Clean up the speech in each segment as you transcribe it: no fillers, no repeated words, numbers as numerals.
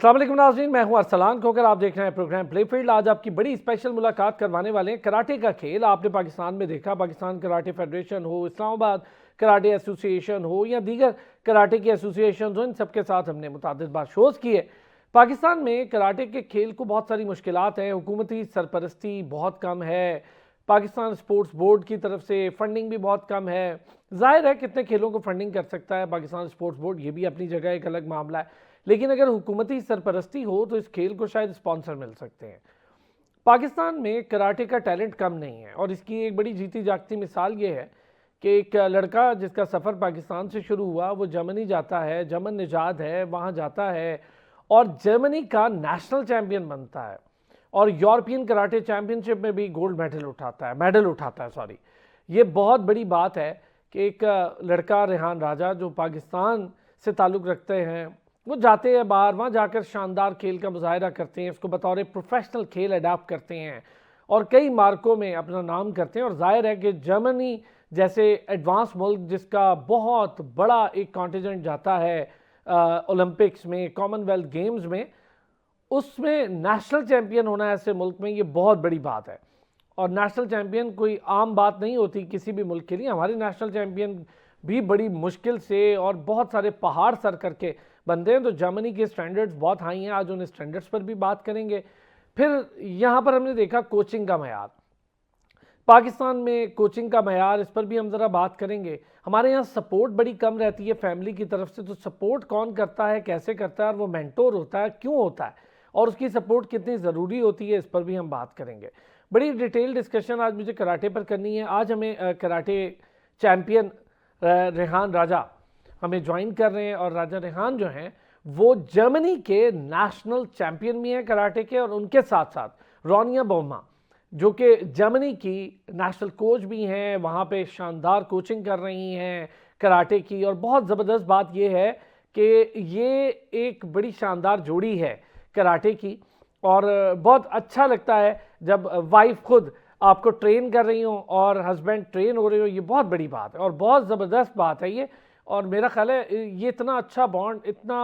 अस्सलाम वालेकुम नाज़रीन, मैं हूं अरसलान खोकर। आप देख रहे हैं प्रोग्राम प्ले फील्ड। आज आपकी बड़ी स्पेशल मुलाकात करवाने वाले हैं कराटे का खेल। आपने पाकिस्तान में देखा, पाकिस्तान कराटे फेडरेशन हो, इस्लामाबाद कराटे एसोसिएशन हो या दीगर कराटे की एसोसिएशन हो, इन सबके साथ हमने मुतादिद बार शोज़ किए। पाकिस्तान में कराटे के खेल को बहुत सारी मुश्किलात हैं। हुकूमती सरपरस्ती बहुत कम है, पाकिस्तान स्पोर्ट्स बोर्ड की तरफ से फंडिंग भी बहुत कम है। जाहिर है कितने खेलों को फंडिंग कर सकता है पाकिस्तान स्पोर्ट्स बोर्ड, ये भी अपनी जगह एक अलग मामला है। लेकिन अगर हुकूमती सरपरस्ती हो तो इस खेल को शायद स्पॉन्सर मिल सकते हैं। पाकिस्तान में कराटे का टैलेंट कम नहीं है और इसकी एक बड़ी जीती जागती मिसाल ये है कि एक लड़का जिसका सफ़र पाकिस्तान से शुरू हुआ वो जर्मनी जाता है, जर्मन निजात है, वहाँ जाता है और जर्मनी का नेशनल चैम्पियन बनता है और यूरोपियन कराटे चैम्पियनशिप में भी गोल्ड मेडल उठाता है सॉरी। ये बहुत बड़ी बात है कि एक लड़का रेहान राजा जो पाकिस्तान से ताल्लुक़ रखते हैं वो जाते हैं बाहर, वहाँ जाकर शानदार खेल का मुजाहरा करते हैं, इसको बतौर प्रोफेशनल खेल अडाप्ट करते हैं और कई मार्कों में अपना नाम करते हैं। और जाहिर है कि जर्मनी जैसे एडवांस मुल्क जिसका बहुत बड़ा एक कॉन्टिजेंट जाता है ओलंपिक्स में, कॉमनवेल्थ गेम्स में, उसमें नेशनल चैम्पियन होना ऐसे मुल्क में ये बहुत बड़ी बात है। और नेशनल चैम्पियन कोई आम बात नहीं होती किसी भी मुल्क के लिए। हमारे नेशनल चैम्पियन भी बड़ी मुश्किल से और बहुत सारे पहाड़ सर करके बनते हैं। तो जर्मनी के स्टैंडर्ड्स बहुत हाई हैं, आज उन स्टैंडर्ड्स पर भी बात करेंगे। फिर यहाँ पर हमने देखा कोचिंग का मयार, पाकिस्तान में कोचिंग का मयार, इस पर भी हम ज़रा बात करेंगे। हमारे यहाँ सपोर्ट बड़ी कम रहती है फैमिली की तरफ से, तो सपोर्ट कौन करता है, कैसे करता है और वो मेंटोर होता है, क्यों होता है और उसकी सपोर्ट कितनी ज़रूरी होती है, इस पर भी हम बात करेंगे। बड़ी डिटेल डिस्कशन आज मुझे कराटे पर करनी है। आज हमें कराटे चैम्पियन रेहान राजा हमें ज्वाइन कर रहे हैं और राजा रेहान जो हैं वो जर्मनी के नेशनल चैम्पियन भी हैं कराटे के और उनके साथ साथ रोनिया बोमा जो कि जर्मनी की नेशनल कोच भी हैं, वहाँ पे शानदार कोचिंग कर रही हैं कराटे की। और बहुत ज़बरदस्त बात यह है कि ये एक बड़ी शानदार जोड़ी है कराटे की और बहुत अच्छा लगता है जब वाइफ खुद आपको ट्रेन कर रही हो और हस्बैंड ट्रेन हो रहे हो। ये बहुत बड़ी बात है और बहुत ज़बरदस्त बात है ये। और मेरा ख्याल है ये इतना अच्छा बॉन्ड, इतना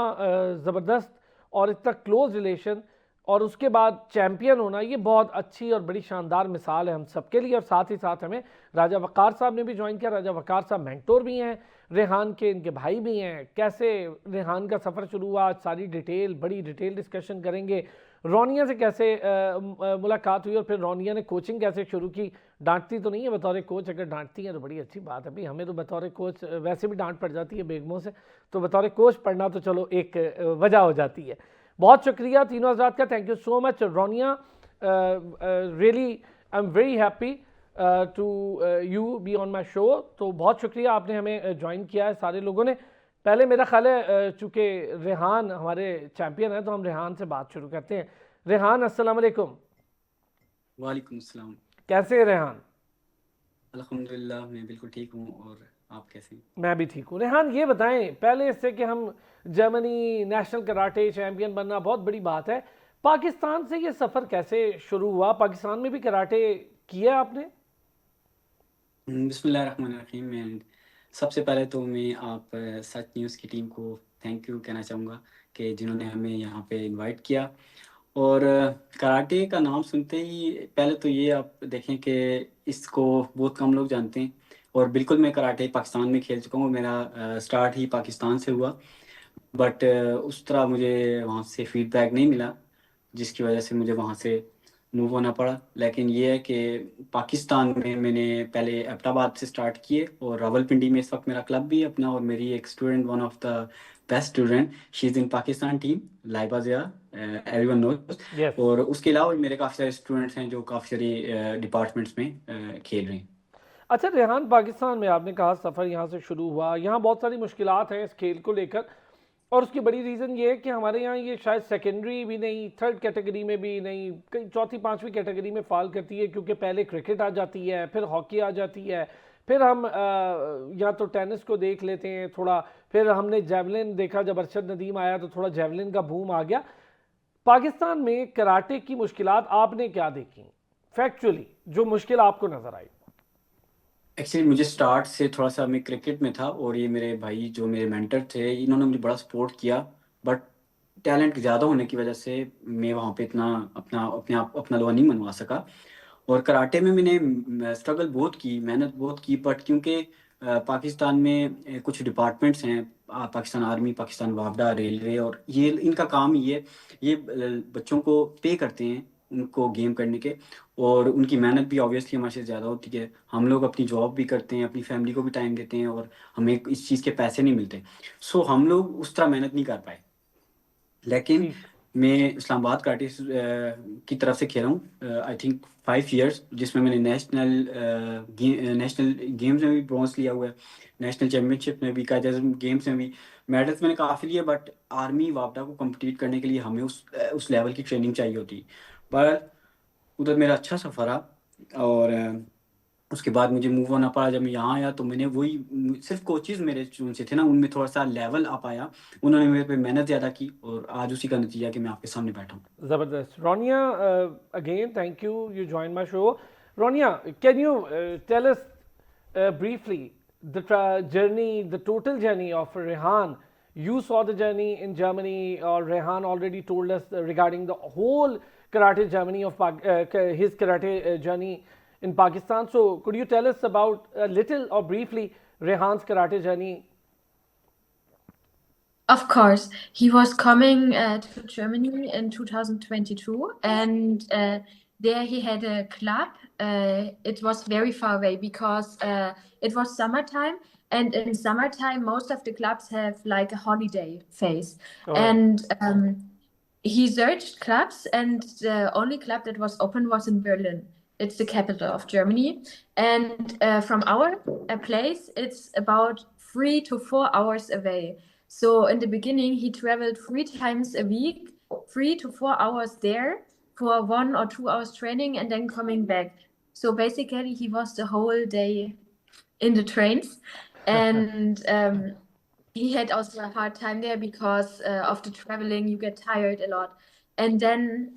ज़बरदस्त और इतना क्लोज रिलेशन और उसके बाद चैम्पियन होना, ये बहुत अच्छी और बड़ी शानदार मिसाल है हम सबके लिए। और साथ ही साथ हमें राजा वक़ार साहब ने भी ज्वाइन किया। राजा वक़ार साहब मेंटोर भी हैं रेहान के, इनके भाई भी हैं। कैसे रेहान का सफ़र शुरू हुआ, सारी डिटेल, बड़ी डिटेल डिस्कशन करेंगे। रोनिया से कैसे मुलाकात हुई और फिर रोनिया ने कोचिंग कैसे शुरू की। डांटती तो नहीं है बतौर कोच, अगर डांटती हैं तो बड़ी अच्छी बात है भाई, हमें तो बतौर कोच वैसे भी डांट पड़ जाती है बेगमों से, तो बतौर कोच पढ़ना तो चलो एक वजह हो जाती है। बहुत शुक्रिया तीनों हजरात का, thank you so much Ronia. Really I am very happy to you be on my show. तो बहुत शुक्रिया, आपने हमें ज्वाइन किया है सारे लोगों ने। पहले मेरा ख्याल है चूँकि रेहान हमारे चैम्पियन हैं तो हम रेहान से बात शुरू करते हैं। रेहान अस्सलाम वालेकुम। वालेकुम अस्सलाम। कैसे हैं रेहान? अल्हम्दुलिल्लाह मैं बिल्कुल ठीक हूँ, और आप कैसे हैं? मैं भी ठीक हूँ। रेहान ये बताएं पहले इससे कि हम जर्मनी नेशनल कराटे चैम्पियन बनना बहुत बड़ी बात है, पाकिस्तान से ये सफ़र कैसे शुरू हुआ? पाकिस्तान में भी कराटे किया आपने? बिस्मिल्लाहिर्रहमानिर्रहीम। एंड सबसे पहले तो मैं आप सच न्यूज़ की टीम को थैंक यू कहना चाहूँगा कि जिन्होंने हमें यहाँ पे इनवाइट किया। और कराटे का नाम सुनते ही पहले तो ये आप देखें कि इसको बहुत कम लोग जानते हैं। और बिल्कुल मैं कराटे पाकिस्तान में खेल चुका हूँ, मेरा स्टार्ट ही पाकिस्तान से हुआ। बट उस तरह मुझे वहाँ से फीडबैक नहीं मिला, जिसकी वजह से मुझे वहाँ से मूव होना पड़ा। लेकिन ये है कि पाकिस्तान में मैंने पहले एबटाबाद से स्टार्ट किए और रावलपिंडी में इस वक्त मेरा क्लब भी है अपना। और मेरी एक student, one of the best student, she is in Pakistan team, Laiba Zia, everyone knows. Yes. और उसके अलावा मेरे काफ़ी सारे स्टूडेंट्स हैं जो काफ़ी सारे डिपार्टमेंट्स में खेल रहे हैं। अच्छा रेहान, पाकिस्तान में आपने कहा सफ़र यहाँ से शुरू हुआ, यहाँ बहुत सारी मुश्किलात हैं इस खेल को लेकर और उसकी बड़ी रीज़न ये है कि हमारे यहाँ ये शायद सेकेंडरी भी नहीं, थर्ड कैटेगरी में भी नहीं, कई चौथी पांचवी कैटेगरी में फॉल करती है क्योंकि पहले क्रिकेट आ जाती है, फिर हॉकी आ जाती है, फिर हम या तो टेनिस को देख लेते हैं थोड़ा, फिर हमने जेवलिन देखा, जब अरशद नदीम आया तो थोड़ा जेवलिन का बूम आ गया। पाकिस्तान में कराटे की मुश्किलात आपने क्या देखी फैक्चुअली, जो मुश्किल आपको नज़र आई? एक्चुअली मुझे स्टार्ट से थोड़ा सा मैं क्रिकेट में था, और ये मेरे भाई जो मेरे मेंटर थे इन्होंने मुझे बड़ा सपोर्ट किया। बट टैलेंट ज़्यादा होने की वजह से मैं वहाँ पे इतना अपना लोहा नहीं मनवा सका। और कराटे में मैंने स्ट्रगल बहुत की, मेहनत बहुत की, बट क्योंकि पाकिस्तान में कुछ डिपार्टमेंट्स हैं, पाकिस्तान आर्मी, पाकिस्तान वापडा, रेलवे, और ये इनका काम ही है, ये बच्चों को पे करते हैं उनको गेम करने के, और उनकी मेहनत भी ऑब्वियसली हमारे से ज़्यादा होती है। हम लोग अपनी जॉब भी करते हैं, अपनी फैमिली को भी टाइम देते हैं, और हमें इस चीज़ के पैसे नहीं मिलते। सो हम लोग उस तरह मेहनत नहीं कर पाए। लेकिन ठीक। मैं इस्लामाबाद कराटे की तरफ से खेला हूँ आई थिंक 5 इयर्स, जिसमें मैंने नेशनल गेम्स में भी ब्रॉन्ज लिया हुआ है, नेशनल चैम्पियनशिप में भी, कायदे गेम्स में भी मेडल्स मैंने काफ़ी लिए। बट आर्मी वापडा को कम्पीट करने के लिए हमें उस लेवल की ट्रेनिंग चाहिए होती। पर उधर मेरा अच्छा सफ़र रहा, और उसके बाद मुझे मूव होना पड़ा। जब मैं यहाँ आया तो मैंने वही सिर्फ कोचेज मेरे जो उनसे थे ना, उनमें थोड़ा सा लेवल आ पाया, उन्होंने मेरे पे मेहनत ज़्यादा की, और आज उसी का नतीजा कि मैं आपके सामने बैठा हूँ। Zabardast. Ronia, again, thank you. You joined my show. Ronia, can you tell us briefly the journey, the total journey of Rehan? You saw the journey in Germany, or Rehan already told us regarding the whole karate Germany of his karate journey in Pakistan. So, could you tell us about a little or briefly Rehan's karate journey? Of course, he was coming to Germany in 2022, and there he had a club. It was very far away because it was summertime, and in summertime, most of the clubs have like a holiday phase. All right. And he searched clubs, and the only club that was open was in Berlin. It's the capital of Germany, and from our place, it's about 3 to 4 hours away. So in the beginning, he traveled 3 times a week, 3 to 4 hours there for 1 or 2 hours training, and then coming back. So basically, he was the whole day in the trains, and he had also a hard time there because of the traveling. You get tired a lot. And then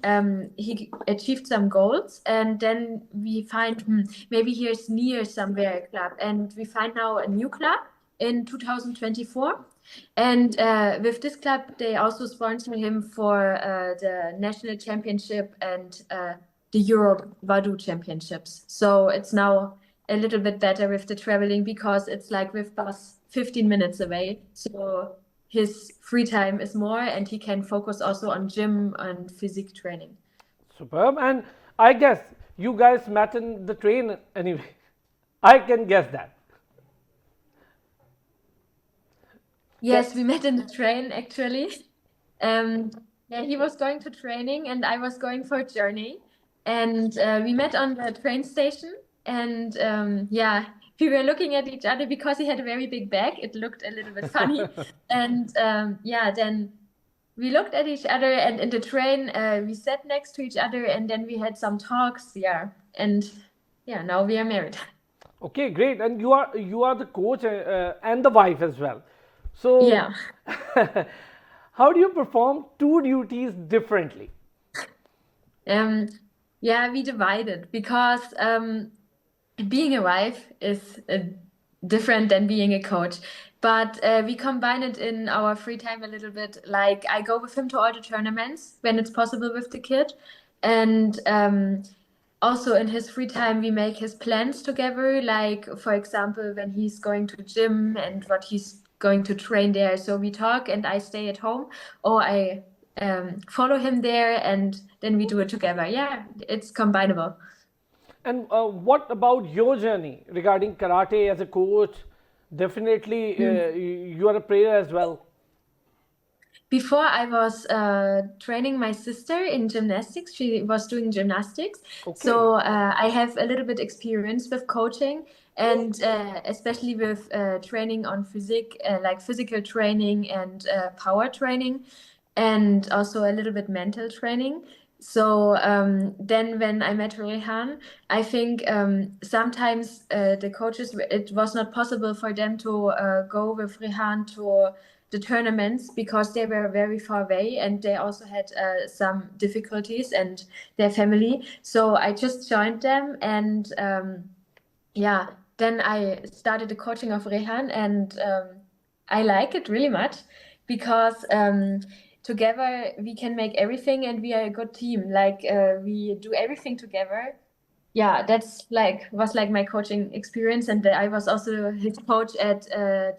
he achieved some goals, and then we find maybe here's near somewhere a club, and we find now a new club in 2024. And with this club, they also sponsor him for the national championship and the Europe Vadu championships. So it's now a little bit better with the traveling because it's like with bus 15 minutes away. So his free time is more, and he can focus also on gym and physique training. Superb. And I guess you guys met in the train anyway. I can guess that. Yes, we met in the train actually. Yeah, he was going to training and I was going for a journey. And we met on the train station. And yeah, we were looking at each other because he had a very big bag. It looked a little bit funny. And yeah, then we looked at each other, and in the train, we sat next to each other, and then we had some talks. Yeah. And yeah, now we are married. Okay, great. And you are the coach and the wife as well. So, Yeah. how do you perform two duties differently? Yeah, we divided because being a wife is different than being a coach. But we combine it in our free time a little bit. Like I go with him to all the tournaments when it's possible with the kid. And also in his free time, we make his plans together. Like, for example, when he's going to gym and what he's going to train there. So we talk and I stay at home, or I follow him there, and then we do it together. Yeah, it's combinable. And what about your journey regarding karate as a coach? Definitely, you are a player as well. Before I was training my sister in gymnastics. She was doing gymnastics. Okay. So I have a little bit experience with coaching, and especially with training on physique, like physical training and power training, and also a little bit mental training. So then when I met Rehan, I think sometimes the coaches, it was not possible for them to go with Rehan to the tournaments because they were very far away, and they also had some difficulties and their family. So I just joined them, and yeah, then I started the coaching of Rehan, and I like it really much because together we can make everything, and we are a good team. Like we do everything together. Yeah, that's was like my coaching experience, and I was also his coach at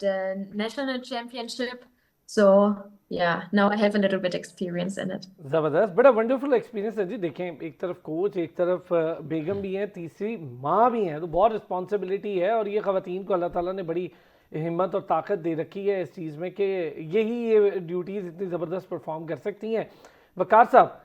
the national championship. So yeah, now I have a little bit experience in it. ज़बरदस्त, बड़ा wonderful experience है जी। देखें, एक तरफ coach, एक तरफ बेगम भी हैं, तीसरी माँ भी हैं, तो बहुत रिस्पॉन्सिबिलिटी है। और ये ख़वातीन को अल्लाह ताला ने बड़ी हिम्मत और ताकत दे रखी है इस चीज़ में कि यही ये ड्यूटीज़ इतनी ज़बरदस्त परफॉर्म कर सकती हैं। वकार साहब,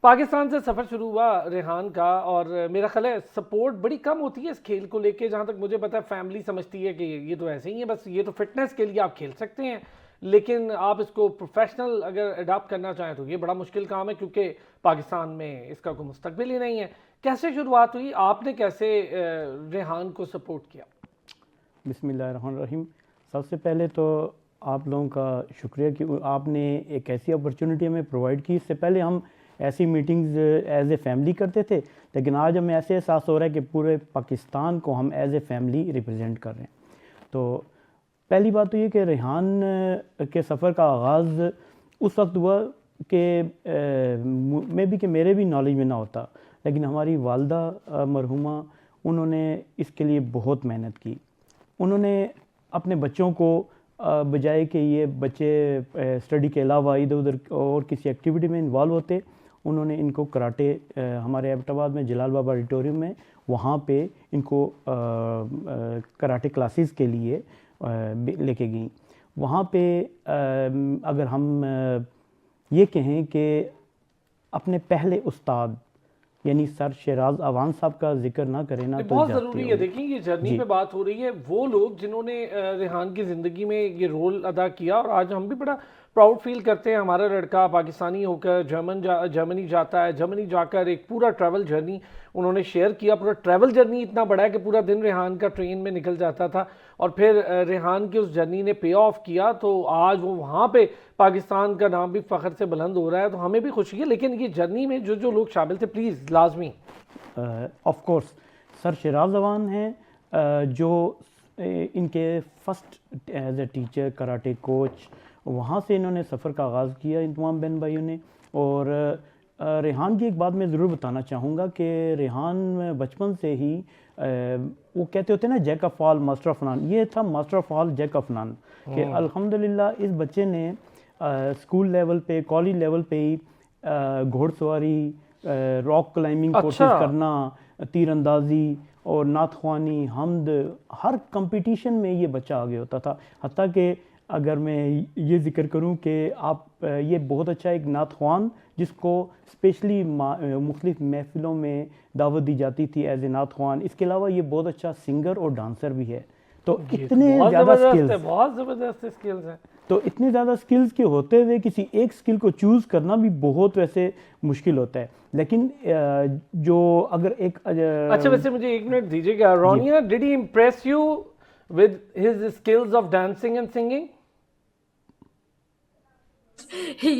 पाकिस्तान से सफ़र शुरू हुआ रेहान का, और मेरा ख्याल है सपोर्ट बड़ी कम होती है इस खेल को लेके। जहाँ तक मुझे पता है फैमिली समझती है कि ये तो ऐसे ही है, बस ये तो फिटनेस के लिए आप खेल सकते हैं, लेकिन आप इसको प्रोफेशनल अगर अडॉप्ट करना चाहें तो ये बड़ा मुश्किल काम है, क्योंकि पाकिस्तान में इसका कोई मुस्तकबिल ही नहीं है। कैसे शुरुआत हुई, आपने कैसे रेहान को सपोर्ट किया? बिस्मिल्लाहिर्रहमानिर्रहीम। सबसे पहले तो आप लोगों का शुक्रिया कि आपने एक ऐसी अपॉर्चुनिटी हमें प्रोवाइड की। इससे पहले हम ऐसी मीटिंग्स एज ए फैमिली करते थे, लेकिन आज हमें ऐसे एहसास हो रहा है कि पूरे पाकिस्तान को हम एज ए फैमिली रिप्रेजेंट कर रहे हैं। तो पहली बात तो ये कि रेहान के सफ़र का आगाज़ उस वक्त हुआ कि मे बी कि मेरे भी नॉलेज में ना होता, लेकिन हमारी वालदा मरहुमा, उन्होंने इसके लिए बहुत मेहनत की। उन्होंने अपने बच्चों को बजाय कि ये बच्चे स्टडी के अलावा इधर उधर और किसी एक्टिविटी में इन्वॉल्व होते, उन्होंने इनको कराटे हमारे एबटाबाद में जलाल बाबा ऑडिटोरियम में, वहाँ पे इनको कराटे क्लासेस के लिए लेके गई। वहाँ पे अगर हम ये कहें कि अपने पहले उस्ताद यानी सर शेराज अवान साहब का जिक्र ना करें ना तो बहुत ज़रूरी है। देखिए, ये जर्नी पे बात हो रही है, वो लोग जिन्होंने रेहान की ज़िंदगी में ये रोल अदा किया, और आज हम भी बड़ा प्राउड फील करते हैं हमारा लड़का पाकिस्तानी होकर जर्मनी जाता है। जर्मनी जाकर एक पूरा ट्रैवल जर्नी उन्होंने शेयर किया। पूरा ट्रैवल जर्नी इतना बड़ा है कि पूरा दिन रेहान का ट्रेन में निकल जाता था, और फिर रेहान की उस जर्नी ने पे ऑफ किया, तो आज वो वहाँ पे पाकिस्तान का नाम भी फ़ख्र से बुलंद हो रहा है, तो हमें भी खुशी है। लेकिन ये जर्नी में जो जो लोग शामिल थे, प्लीज़ लाजमी। Of course sir Sheraz Awan हैं, जो इनके first as a teacher karate coach, वहाँ से इन्होंने सफ़र का आगाज़ किया इन तमाम बहन भाइयों ने। और रेहान की एक बात मैं ज़रूर बताना चाहूँगा कि रेहान बचपन से ही वो कहते होते हैं ना, jack of all master of none, ये था master of all jack of none. कि अल्हम्दुलिल्लाह इस बच्चे ने स्कूल लेवल पे, कॉलेज लेवल पे ही घोड़सवारी, रॉक क्लाइंबिंग कोर्सेज करना, तीरंदाजी और नाथख्वानी, हमद, हर कंपटीशन में ये बच्चा आगे होता था। हत्ता कि अगर मैं ये ज़िक्र करूं कि आप ये बहुत अच्छा एक नाथख्वान, जिसको स्पेशली मुख्तलिफ महफ़िलों में दावत दी जाती थी एज ए नाथख्वान, इसके अलावा ये बहुत अच्छा सिंगर और डांसर भी है। तो इतने ज़्यादा स्किल्स, बहुत ज़बरदस्त स्किल्स हैं। तो इतने ज़्यादा स्किल्स के होते हुए किसी एक स्किल को चूज़ करना भी बहुत वैसे मुश्किल होता है। लेकिन जो अगर एक अच्छा, वैसे मुझे एक मिनट दीजिएगा, Ronia, did he impress you with his skills of dancing and singing? He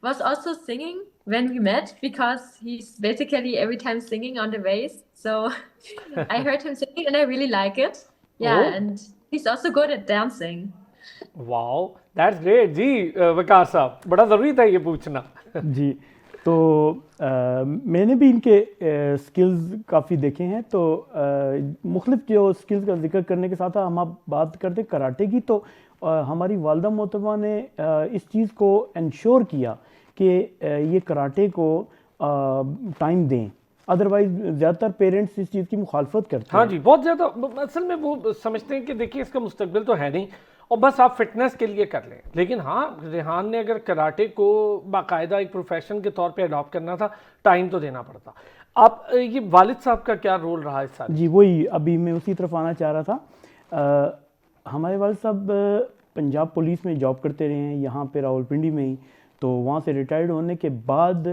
was also singing when we met, because he's basically every time singing on the bass. So I heard him singing and I really like it. Yeah, and he's also good at dancing. Wow, that's great ji. Waqar sahab, बड़ा ज़रूरी था ये पूछना। जी, तो मैंने भी इनके skills काफ़ी देखे हैं। तो मुख्तलिफ जो स्किल्स का जिक्र करने के साथ हम आप बात करते कराटे की, तो हमारी वालदा मोहतरमा ने इस चीज़ को इंश्योर किया कि ये कराटे को टाइम दें, अदरवाइज ज़्यादातर पेरेंट्स इस चीज़ की मुखालफत करते हैं। हाँ जी, बहुत ज़्यादा। असल में वो समझते हैं कि देखिए इसका मुस्तकबिल तो है नहीं, और बस आप फिटनेस के लिए कर लें। लेकिन हाँ, रेहान ने अगर कराटे को बाकायदा एक प्रोफेशन के तौर पे अडॉप्ट करना था, टाइम तो देना पड़ता। आप ये वालिद साहब का क्या रोल रहा है इस साल? जी, वही अभी मैं उसी तरफ आना चाह रहा था। हमारे वालिद साहब पंजाब पुलिस में जॉब करते रहे हैं, यहाँ पे रावलपिंडी में ही। तो वहाँ से रिटायर्ड होने के बाद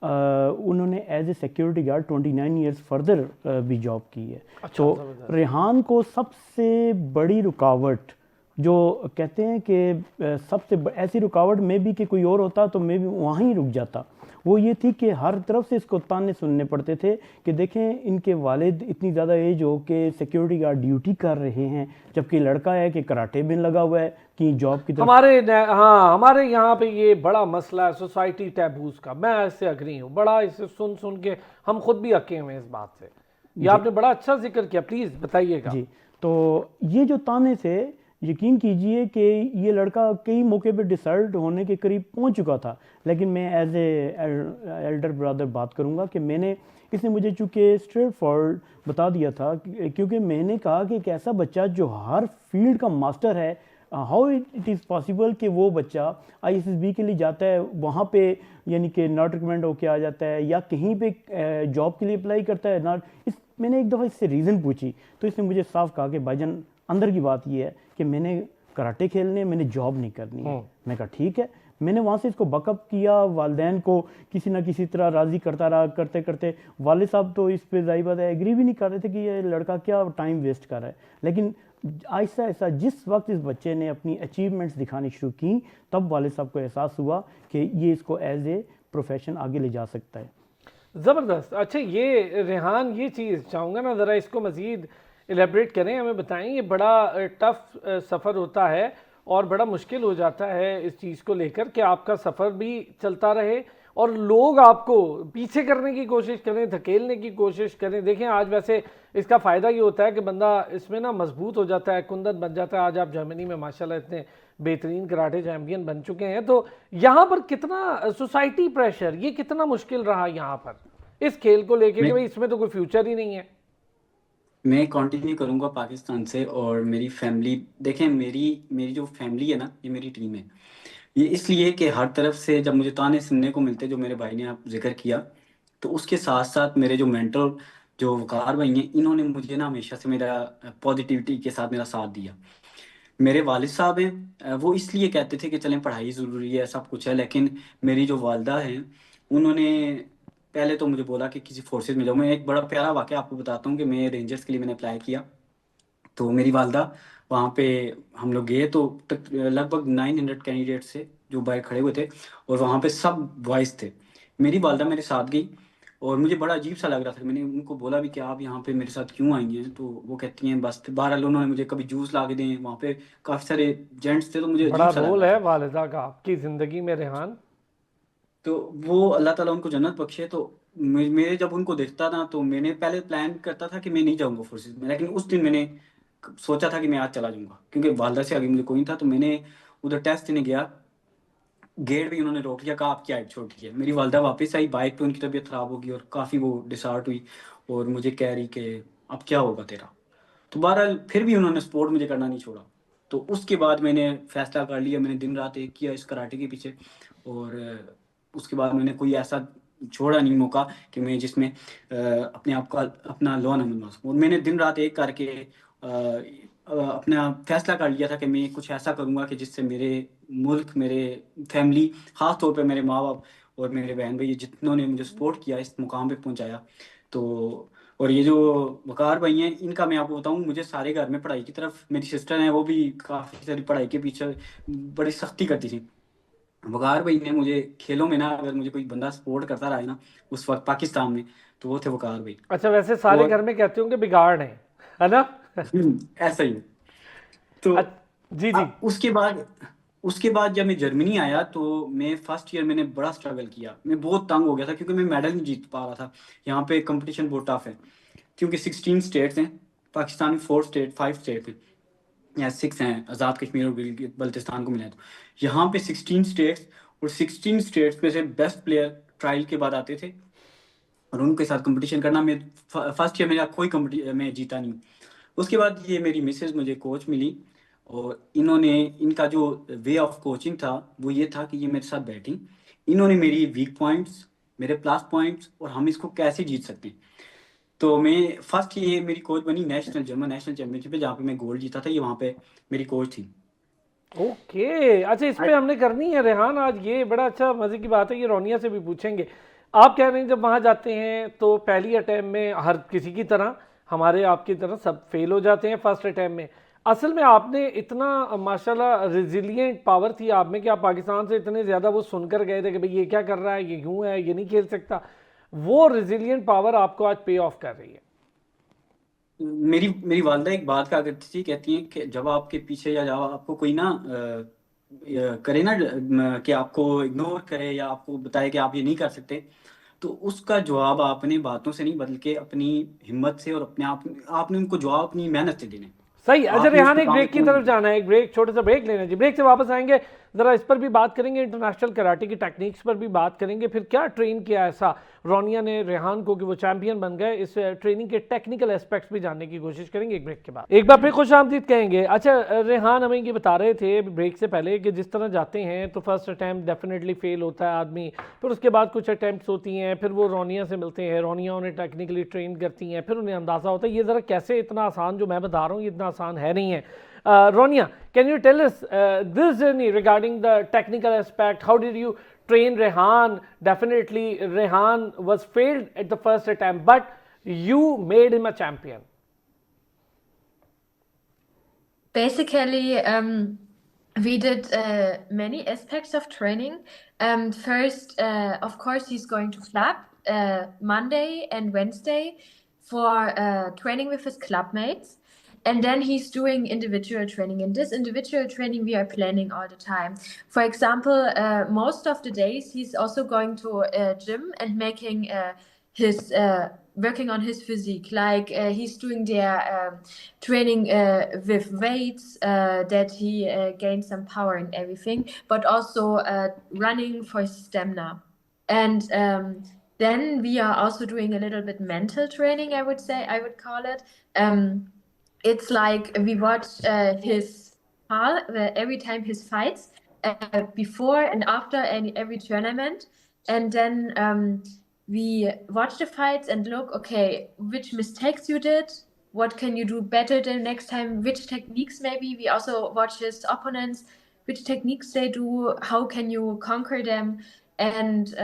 उन्होंने as a security guard 29 years further भी जॉब की है। अच्छा, तो रेहान को सबसे बड़ी रुकावट जो कहते हैं कि सबसे ऐसी रुकावट में भी कि कोई और होता तो मैं भी वहाँ ही रुक जाता, वो ये थी कि हर तरफ से इसको ताने सुनने पड़ते थे कि देखें इनके वालिद इतनी ज़्यादा एज हो के सिक्योरिटी गार्ड ड्यूटी कर रहे हैं, जबकि लड़का है कि कराटे में लगा हुआ है कि जॉब की तरफ। हमारे यहाँ पे ये बड़ा मसला है सोसाइटी टैबूज का, मैं इससे अग्री हूँ, बड़ा इसे सुन सुन के हम खुद भी अके हुए हैं इस बात से। ये आपने बड़ा अच्छा जिक्र किया, प्लीज़ बताइएगा। जी, तो ये जो ताने थे, यकीन कीजिए कि ये लड़का कई मौके पे डिसर्ट होने के करीब पहुंच चुका था, लेकिन मैं एज ए एल्डर ब्रदर बात करूंगा कि इसने मुझे चूँकि स्ट्रेट फॉरवर्ड बता दिया था क्योंकि मैंने कहा कि एक ऐसा बच्चा जो हर फील्ड का मास्टर है, हाउ इट इज़ पॉसिबल कि वो बच्चा ISSB के लिए जाता है, वहाँ पे यानी कि नॉट रिकमेंड होके आ जाता है, या कहीं पे जॉब के लिए अप्लाई करता है नॉट। मैंने एक दफ़ा इससे रीज़न पूछी तो इसने मुझे साफ कहा कि भाईजान अंदर की बात ये है कि मैंने कराटे खेलने, मैंने जॉब नहीं करनी है। मैं कहा ठीक है, मैंने वहाँ से इसको बकअप किया, वालदैन को किसी ना किसी तरह राज़ी करता रहा, करते करते वाले साहब तो इस पे ज़ाहिर बात है एग्री भी नहीं कर रहे थे कि ये लड़का क्या टाइम वेस्ट कर रहा है। लेकिन आहिस्ता आहिस्ता जिस वक्त इस बच्चे ने अपनी अचीवमेंट्स दिखानी शुरू की, तब वाले साहब को एहसास हुआ कि ये इसको एज ए प्रोफेशन आगे ले जा सकता है। ज़बरदस्त। अच्छा, ये रेहान, ये चीज़ चाहूँगा ना ज़रा इसको मज़ीद एलेबरेट करें, हमें बताएं। ये बड़ा टफ सफ़र होता है और बड़ा मुश्किल हो जाता है इस चीज़ को लेकर कि आपका सफ़र भी चलता रहे और लोग आपको पीछे करने की कोशिश करें, धकेलने की कोशिश करें। देखें आज वैसे इसका फ़ायदा ये होता है कि बंदा इसमें ना मजबूत हो जाता है, कुंदन बन जाता है। आज आप जर्मनी में माशाल्लाह इतने बेहतरीन कराटे चैम्पियन बन चुके हैं, तो यहाँ पर कितना सोसाइटी प्रेशर, ये कितना मुश्किल रहा यहाँ पर इस खेल को लेके कि भाई इसमें तो कोई फ्यूचर ही नहीं है। मैं कंटिन्यू करूंगा पाकिस्तान से। और मेरी फैमिली, देखें मेरी जो फैमिली है ना, ये मेरी टीम है। ये इसलिए कि हर तरफ से जब मुझे ताने सुनने को मिलते, जो मेरे भाई ने आप जिक्र किया, तो उसके साथ साथ मेरे जो मेंटर जो वकार भाई हैं, इन्होंने मुझे ना हमेशा से मेरा पॉजिटिविटी के साथ मेरा साथ दिया। मेरे वालिद साहब हैं, वो इसलिए कहते थे कि चलें पढ़ाई ज़रूरी है, सब कुछ है, लेकिन मेरी जो वालदा हैं उन्होंने पहले तो मुझे बोला कि किसी फोर्सेज में जाओ। मैं एक बड़ा प्यारा वाक़या आपको बताता हूँ कि मैं रेंजर्स के लिए मैंने अप्लाई किया, तो मेरी वालदा वहाँ पे हम लोग गए, तो लगभग 900 कैंडिडेट्स थे जो बाहर खड़े हुए थे, और वहाँ पे सब बॉयज़ थे। मेरी वालदा मेरे साथ गई और मुझे बड़ा अजीब सा लग रहा था। मैंने उनको बोला भी कि आप यहाँ पे मेरे साथ क्यों आई हैं, तो वो कहती हैं बस। बहरहाल उन्होंने मुझे कभी जूस ला के दें, वहाँ पे काफ़ी सारे जेंट्स थे, तो मुझे बड़ा अजीब सा लग रोल रहा है था। वालिदा का आपकी ज़िंदगी में रेहान। तो वो अल्लाह ताला उनको जन्नत बख्शे। तो मेरे जब उनको देखता ना, तो मैंने पहले प्लान करता था कि मैं नहीं जाऊँगा फोर्सेज में, लेकिन उस दिन मैंने सोचा था कि मैं आज चला जाऊँगा, क्योंकि वालदा से आगे मुझे कोई नहीं था। तो मैंने उधर टेस्ट देने गया, गेट भी उन्होंने रोक लिया, कहा आपकी हाइट छोटी है। मेरी वालदा वापस आई, बाइक पे उनकी तबीयत ख़राब होगी और काफ़ी वो डिसहार्ट हुई, और मुझे कह रही कि अब क्या होगा तेरा। तो बहरहाल फिर भी उन्होंने सपोर्ट मुझे करना नहीं छोड़ा। तो उसके बाद मैंने फैसला कर लिया, मैंने दिन रात एक किया इस कराटे के पीछे। और उसके बाद मैंने कोई ऐसा छोड़ा नहीं मौका कि मैं जिसमें अपने आप का अपना लोन मनवा सकूँ। और मैंने दिन रात एक करके अपना फैसला कर लिया था कि मैं कुछ ऐसा करूँगा कि जिससे मेरे मुल्क, मेरे फैमिली, ख़ास तौर पे मेरे माँ बाप और मेरे बहन भाई जितनों ने मुझे सपोर्ट किया, इस मुकाम पे पहुँचाया। तो और ये जो वकार भाई हैं, इनका मैं आपको बताऊं, मुझे सारे घर में पढ़ाई की तरफ, मेरी सिस्टर हैं वो भी काफ़ी सारी पढ़ाई के पीछे बड़ी सख्ती करती थी। वकार भाई ने मुझे खेलों में ना, अगर मुझे कोई बंदा सपोर्ट करता रहा है ना उस वक्त पाकिस्तान में, तो वो थे वकार भाई। अच्छा, वैसे सारे और घर में कहते होंगे बिगाड़ है ना? ऐसा ही। तो जी जी। उसके बाद जब मैं जर्मनी आया, तो मैं फर्स्ट ईयर मैंने बड़ा स्ट्रगल किया। मैं बहुत तंग हो गया था क्योंकि मैं मेडल नहीं जीत पा रहा था। यहाँ पे कंपटीशन बहुत टफ है, क्योंकि 16 स्टेट्स हैं पाकिस्तान में, 5 स्टेट हैं या 6 हैं, आज़ाद कश्मीर और बल्तिस्तान को मिला। तो यहाँ पे 16 स्टेट्स, और 16 स्टेट्स में से बेस्ट प्लेयर ट्रायल के बाद आते थे और उनके साथ कंपटीशन करना। मैं फर्स्ट ईयर मेरा कोई कंपटीशन में जीता नहीं। उसके बाद ये मेरी मिसेज मुझे कोच मिली, और इनका जो वे ऑफ कोचिंग था वो ये था कि ये मेरे साथ बैठी, इन्होंने मेरी वीक पॉइंट्स, मेरे प्लस पॉइंट्स, और हम इसको कैसे जीत सकते हैं। तो मैं फर्स्ट, ये मेरी कोच बनी जर्मन नेशनल चैंपियनशिप पे, जहाँ पे मैं गोल्ड जीता था। ये वहाँ पे मेरी कोच थी। ओके, अच्छा, इस पे हमने करनी है रेहान आज। ये बड़ा अच्छा मज़े की बात है, ये रोनिया से भी पूछेंगे। आप कह रहे हैं जब वहाँ जाते हैं तो पहली अटैम्प्ट में हर किसी की तरह, हमारे आपकी तरह सब फेल हो जाते हैं फर्स्ट अटैम्प्ट में। असल में आपने इतना माशाल्लाह रिजिलियंट पावर थी आप में कि आप पाकिस्तान से इतने ज़्यादा वो सुनकर गए थे कि भाई ये क्या कर रहा है, ये क्यों है, ये नहीं खेल सकता। वो रिजिलियंट पावर आपको आज पे ऑफ कर रही है। मेरी मेरी वालदा एक बात कहा करती थी, कहती हैं कि जब आपके पीछे या जब आपको कोई ना करे ना, कि आपको इग्नोर करे या आपको बताए कि आप ये नहीं कर सकते, तो उसका जवाब आपने बातों से नहीं बल्कि अपनी हिम्मत से और अपने आप आपने उनको जवाब अपनी मेहनत से देने। सही। अच्छा आपने रेहान, उसको एक काम ब्रेक की क्यों तरफ नहीं? जाना है, एक ब्रेक, छोटा सा ब्रेक लेना जी। ब्रेक से वापस आएंगे, ज़रा इस पर भी बात करेंगे, इंटरनेशनल कराटे की टेक्निक्स पर भी बात करेंगे, फिर क्या ट्रेन किया ऐसा रोनिया ने रेहान को कि वो चैंपियन बन गए। इस ट्रेनिंग के टेक्निकल एस्पेक्ट्स भी जानने की कोशिश करेंगे एक ब्रेक के बाद। एक बार फिर खुश आमदीद कहेंगे। अच्छा रेहान, हमें ये बता रहे थे ब्रेक से पहले कि जिस तरह जाते हैं तो फर्स्ट अटैम्प्ट डेफिनेटली फेल होता है आदमी, फिर उसके बाद कुछ अटैम्प्ट्स होती हैं, फिर वो रोनिया से मिलते हैं, रोनिया उन्हें टेक्निकली ट्रेन करती हैं, फिर उन्हें अंदाज़ा होता है। ये ज़रा कैसे इतना आसान, जो मैं बता रहा हूँ ये इतना आसान है नहीं है। Ronia, can you tell us this journey regarding the technical aspect? How did you train Rehan? Definitely, Rehan was failed at the first attempt, but you made him a champion. Basically, we did many aspects of training. First, of course, he's going to club Monday and Wednesday for training with his clubmates. And then he's doing individual training. In this individual training, we are planning all the time. For example, most of the days, he's also going to gym and making his working on his physique. Like he's doing their training with weights that he gains some power and everything, but also running for stamina. And then we are also doing a little bit mental training, I would say, I would call it. It's like we watch his every time his fights, before and after every tournament, and then we watch the fights and look, okay, which mistakes you did, what can you do better the next time, which techniques maybe. We also watch his opponents, which techniques they do, how can you conquer them. And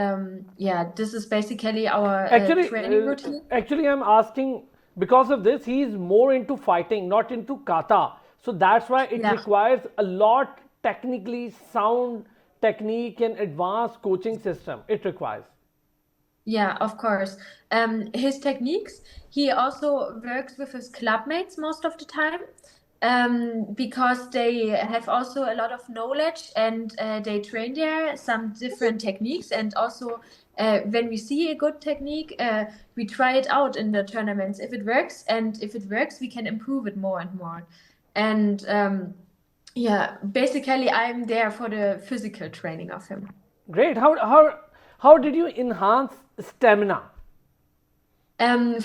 yeah, this is basically our training routine. Actually, I'm asking because of this, he is more into fighting, not into kata. So that's why it Yeah. requires a lot technically sound technique and advanced coaching system. It requires. Yeah, of course. His techniques, he also works with his clubmates most of the time, because they have also a lot of knowledge and they train there some different techniques. And also, when we see a good technique, we try it out in the tournaments if it works. And if it works, we can improve it more and more. And yeah, basically, I'm there for the physical training of him. Great. How did you enhance stamina?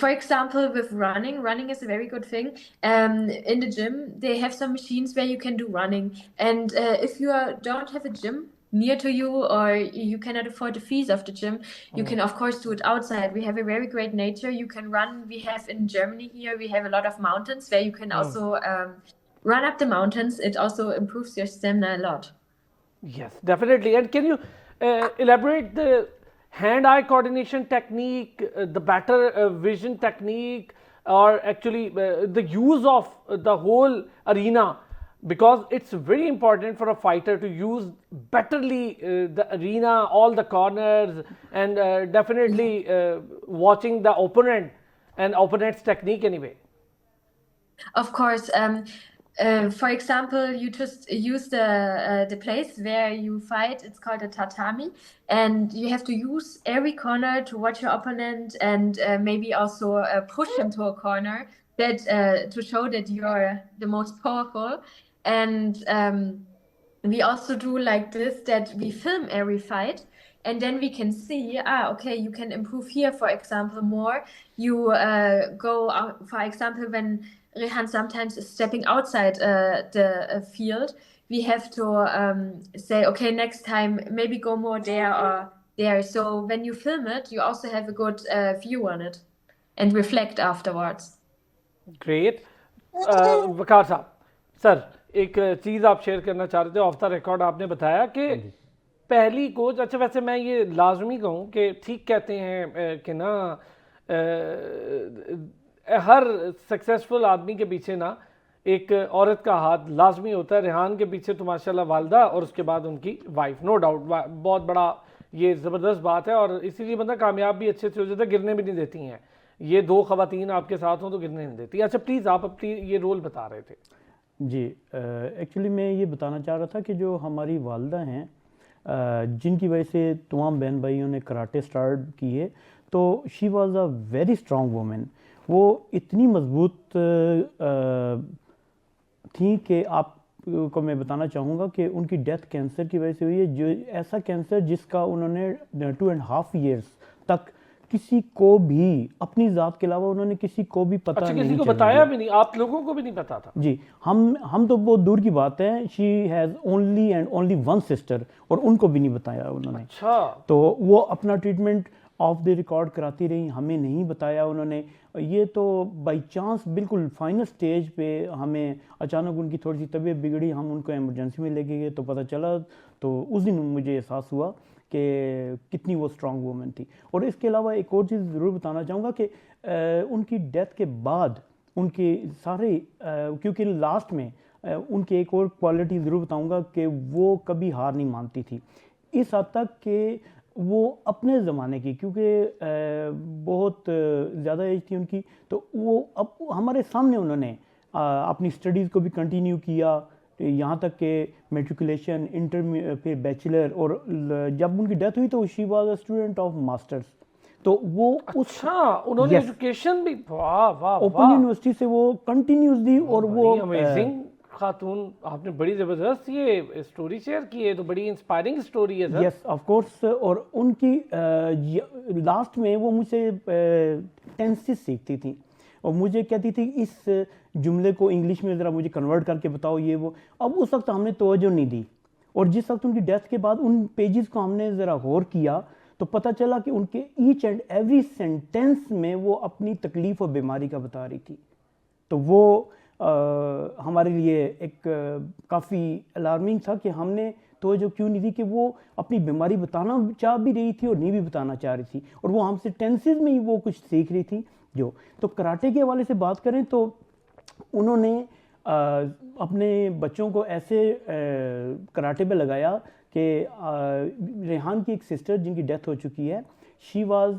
For example, with running is a very good thing. In the gym, they have some machines where you can do running. And if you don't have a gym near to you, or you cannot afford the fees of the gym, you can of course do it outside. We have a very great nature. You can run. We have in Germany here, we have a lot of mountains where you can also run up the mountains. It also improves your stamina a lot. Yes, definitely. And can you elaborate the hand-eye coordination technique, the better vision technique, or actually the use of the whole arena? Because it's very important for a fighter to use betterly the arena, all the corners, and definitely watching the opponent and opponent's technique anyway. Of course. For example, you just use the place where you fight. It's called a tatami, and you have to use every corner to watch your opponent, and maybe also push him to a corner that to show that you're the most powerful. And we also do like this, that we film every fight, and then we can see, okay, you can improve here, for example, more. You go out, for example, when Rehan sometimes is stepping outside the field, we have to say, okay, next time maybe go more there or there. So when you film it, you also have a good view on it and reflect afterwards. Great. वकार साहब, sir एक चीज़ आप share करना चाह रहे थे of the record, आपने बताया कि पहली कोच, अच्छा वैसे मैं ये लाजमी कहूँ कि ठीक कहते हैं कि ना हर सक्सेसफुल आदमी के पीछे ना एक औरत का हाथ लाजमी होता है। रेहान के पीछे तो माशाल्लाह वालदा और उसके बाद उनकी वाइफ, नो डाउट बहुत बड़ा ये ज़बरदस्त बात है, और इसीलिए बंदा कामयाब भी अच्छे से हो जाता है, गिरने भी नहीं देती हैं। ये दो खवातीन आपके साथ हों तो गिरने नहीं देती। अच्छा प्लीज़, आप अपनी ये रोल बता रहे थे। जी, एक्चुअली मैं ये बताना चाह रहा था कि जो हमारी वालदा हैं, जिनकी वजह से तमाम बहन भाइयों ने कराटे स्टार्ट किए, तो she was a very strong women. वो इतनी मजबूत थी कि आप को मैं बताना चाहूँगा कि उनकी डेथ कैंसर की वजह से हुई है, जो ऐसा कैंसर जिसका उन्होंने 2.5 years तक किसी को भी, अपनी ज़ात के अलावा उन्होंने किसी को भी पता अच्छा, नहीं किसी को चलने बताया दिया। भी नहीं, आप लोगों को भी नहीं पता था? जी, हम तो बहुत दूर की बात है, she has only and only one sister, और उनको भी नहीं बताया उन्होंने। अच्छा, तो वो अपना ट्रीटमेंट ऑफ द रिकॉर्ड कराती रही, हमें नहीं बताया उन्होंने। ये तो बाई चांस बिल्कुल फाइनल स्टेज पे हमें अचानक उनकी थोड़ी सी तबीयत बिगड़ी, हम उनको इमरजेंसी में लेके गए तो पता चला। तो उस दिन मुझे एहसास हुआ कि कितनी वो स्ट्रांग वूमेन थी। और इसके अलावा एक और चीज़ ज़रूर बताना चाहूँगा कि उनकी डेथ के बाद उनके सारे क्योंकि लास्ट में उनकी एक और क्वालिटी ज़रूर बताऊँगा कि वो कभी हार नहीं मानती थी, इस हद तक कि वो अपने ज़माने की, क्योंकि बहुत ज़्यादा एज थी उनकी, तो वो अब हमारे सामने उन्होंने अपनी स्टडीज़ को भी कंटिन्यू किया, यहाँ तक कि मेट्रिकुलेशन, इंटर, फिर बैचलर, और जब उनकी डेथ हुई तो she was a student of masters. तो वो उस अच्छा, उन्होंने Yes. एजुकेशन भी, वाह वाह ओपन वाह, यूनिवर्सिटी से वो कंटिन्यूस दी, और वो अमेजिंग खातून, आपने बड़ी ज़बरदस्त ये स्टोरी शेयर की है, तो बड़ी इंस्पायरिंग स्टोरी है सर। Yes of course. और उनकी लास्ट में वो मुझसे टेंसेस सीखती थी, और मुझे कहती थी इस जुमले को इंग्लिश में ज़रा मुझे कन्वर्ट करके बताओ, ये वो। अब उस वक्त हमने तवज्जो नहीं दी, और जिस वक्त उनकी डेथ के बाद उन पेजेस को हमने ज़रा गौर किया तो पता चला कि उनके ईच एंड एवरी सेंटेंस में वो अपनी तकलीफ़ और बीमारी का बता रही थी। तो वो हमारे लिए एक काफ़ी अलार्मिंग था कि हमने तो जो क्यों नहीं थी कि वो अपनी बीमारी बताना चाह भी रही थी और नहीं भी बताना चाह रही थी, और वो हमसे टेंसेस में ही वो कुछ सीख रही थी जो। तो कराटे के हवाले से बात करें तो उन्होंने अपने बच्चों को ऐसे कराटे पे लगाया कि रेहान की एक सिस्टर जिनकी डेथ हो चुकी है, she was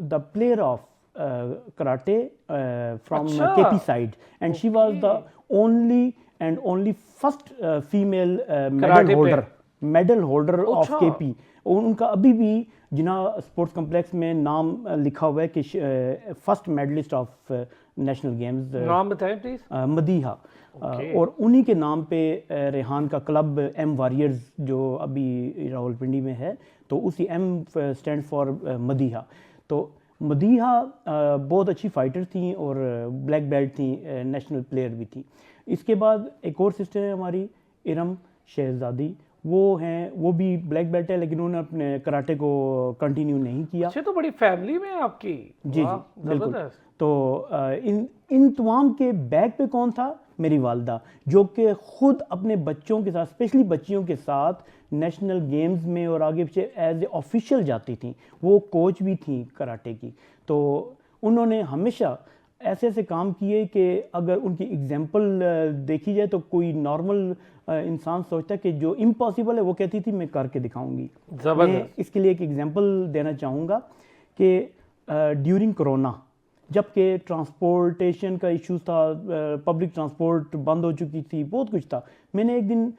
the player of karate from अच्छा, KP side, and she was the only and only first female medal holder of अच्छा। केपी। उनका अभी भी जिना स्पोर्ट्स कॉम्प्लेक्स में नाम लिखा हुआ है कि first medallist of national games, नाम बताएं प्लीज। मदीहा। और उन्हीं के नाम पे रेहान का क्लब एम वॉरियर्स जो अभी रावलपिंडी में है, तो उसी एम स्टैंड फॉर मदीहा। तो मदीहा बहुत अच्छी फाइटर थी और ब्लैक बेल्ट थी, नेशनल प्लेयर भी थी। इसके बाद एक और सिस्टर है हमारी, इरम शहजादी, वो भी ब्लैक बेल्ट है, लेकिन उन्होंने अपने कराटे को कंटिन्यू नहीं किया। अच्छा, तो बड़ी फैमिली में आपकी। जी वाह, जी बिल्कुल। जबरदस्त। तो इन तमाम के बैक पे कौन था? मेरी वालदा, जो कि खुद अपने बच्चों के साथ, स्पेशली बच्चियों के साथ नेशनल गेम्स में और आगे पीछे एज ए ऑफिशियल जाती थी। वो कोच भी थी कराटे की। तो उन्होंने हमेशा ऐसे ऐसे काम किए कि अगर उनकी एग्जाम्पल देखी जाए तो कोई नॉर्मल इंसान सोचता है कि जो इम्पॉसिबल है वो कहती थी मैं करके दिखाऊंगी। मैं इसके लिए एक एग्जाम्पल देना चाहूँगा कि ड्यूरिंग कोरोना, जबकि ट्रांसपोर्टेशन का इश्यूज था, पब्लिक ट्रांसपोर्ट बंद हो चुकी थी, बहुत कुछ था, मैंने एक दिन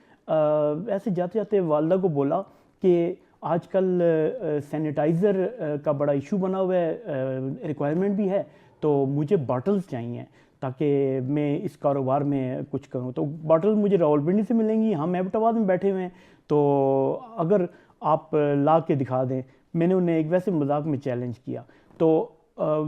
ऐसे जाते जाते वालदा को बोला कि आजकल सैनिटाइज़र का बड़ा इशू बना हुआ है, रिक्वायरमेंट भी है, तो मुझे बॉटल्स चाहिए ताकि मैं इस कारोबार में कुछ करूं। तो बॉटल मुझे रावलपिंडी से मिलेंगी, हम एबटाबाद में बैठे हुए हैं, तो अगर आप ला के दिखा दें। मैंने उन्हें एक वैसे मजाक में चैलेंज किया। तो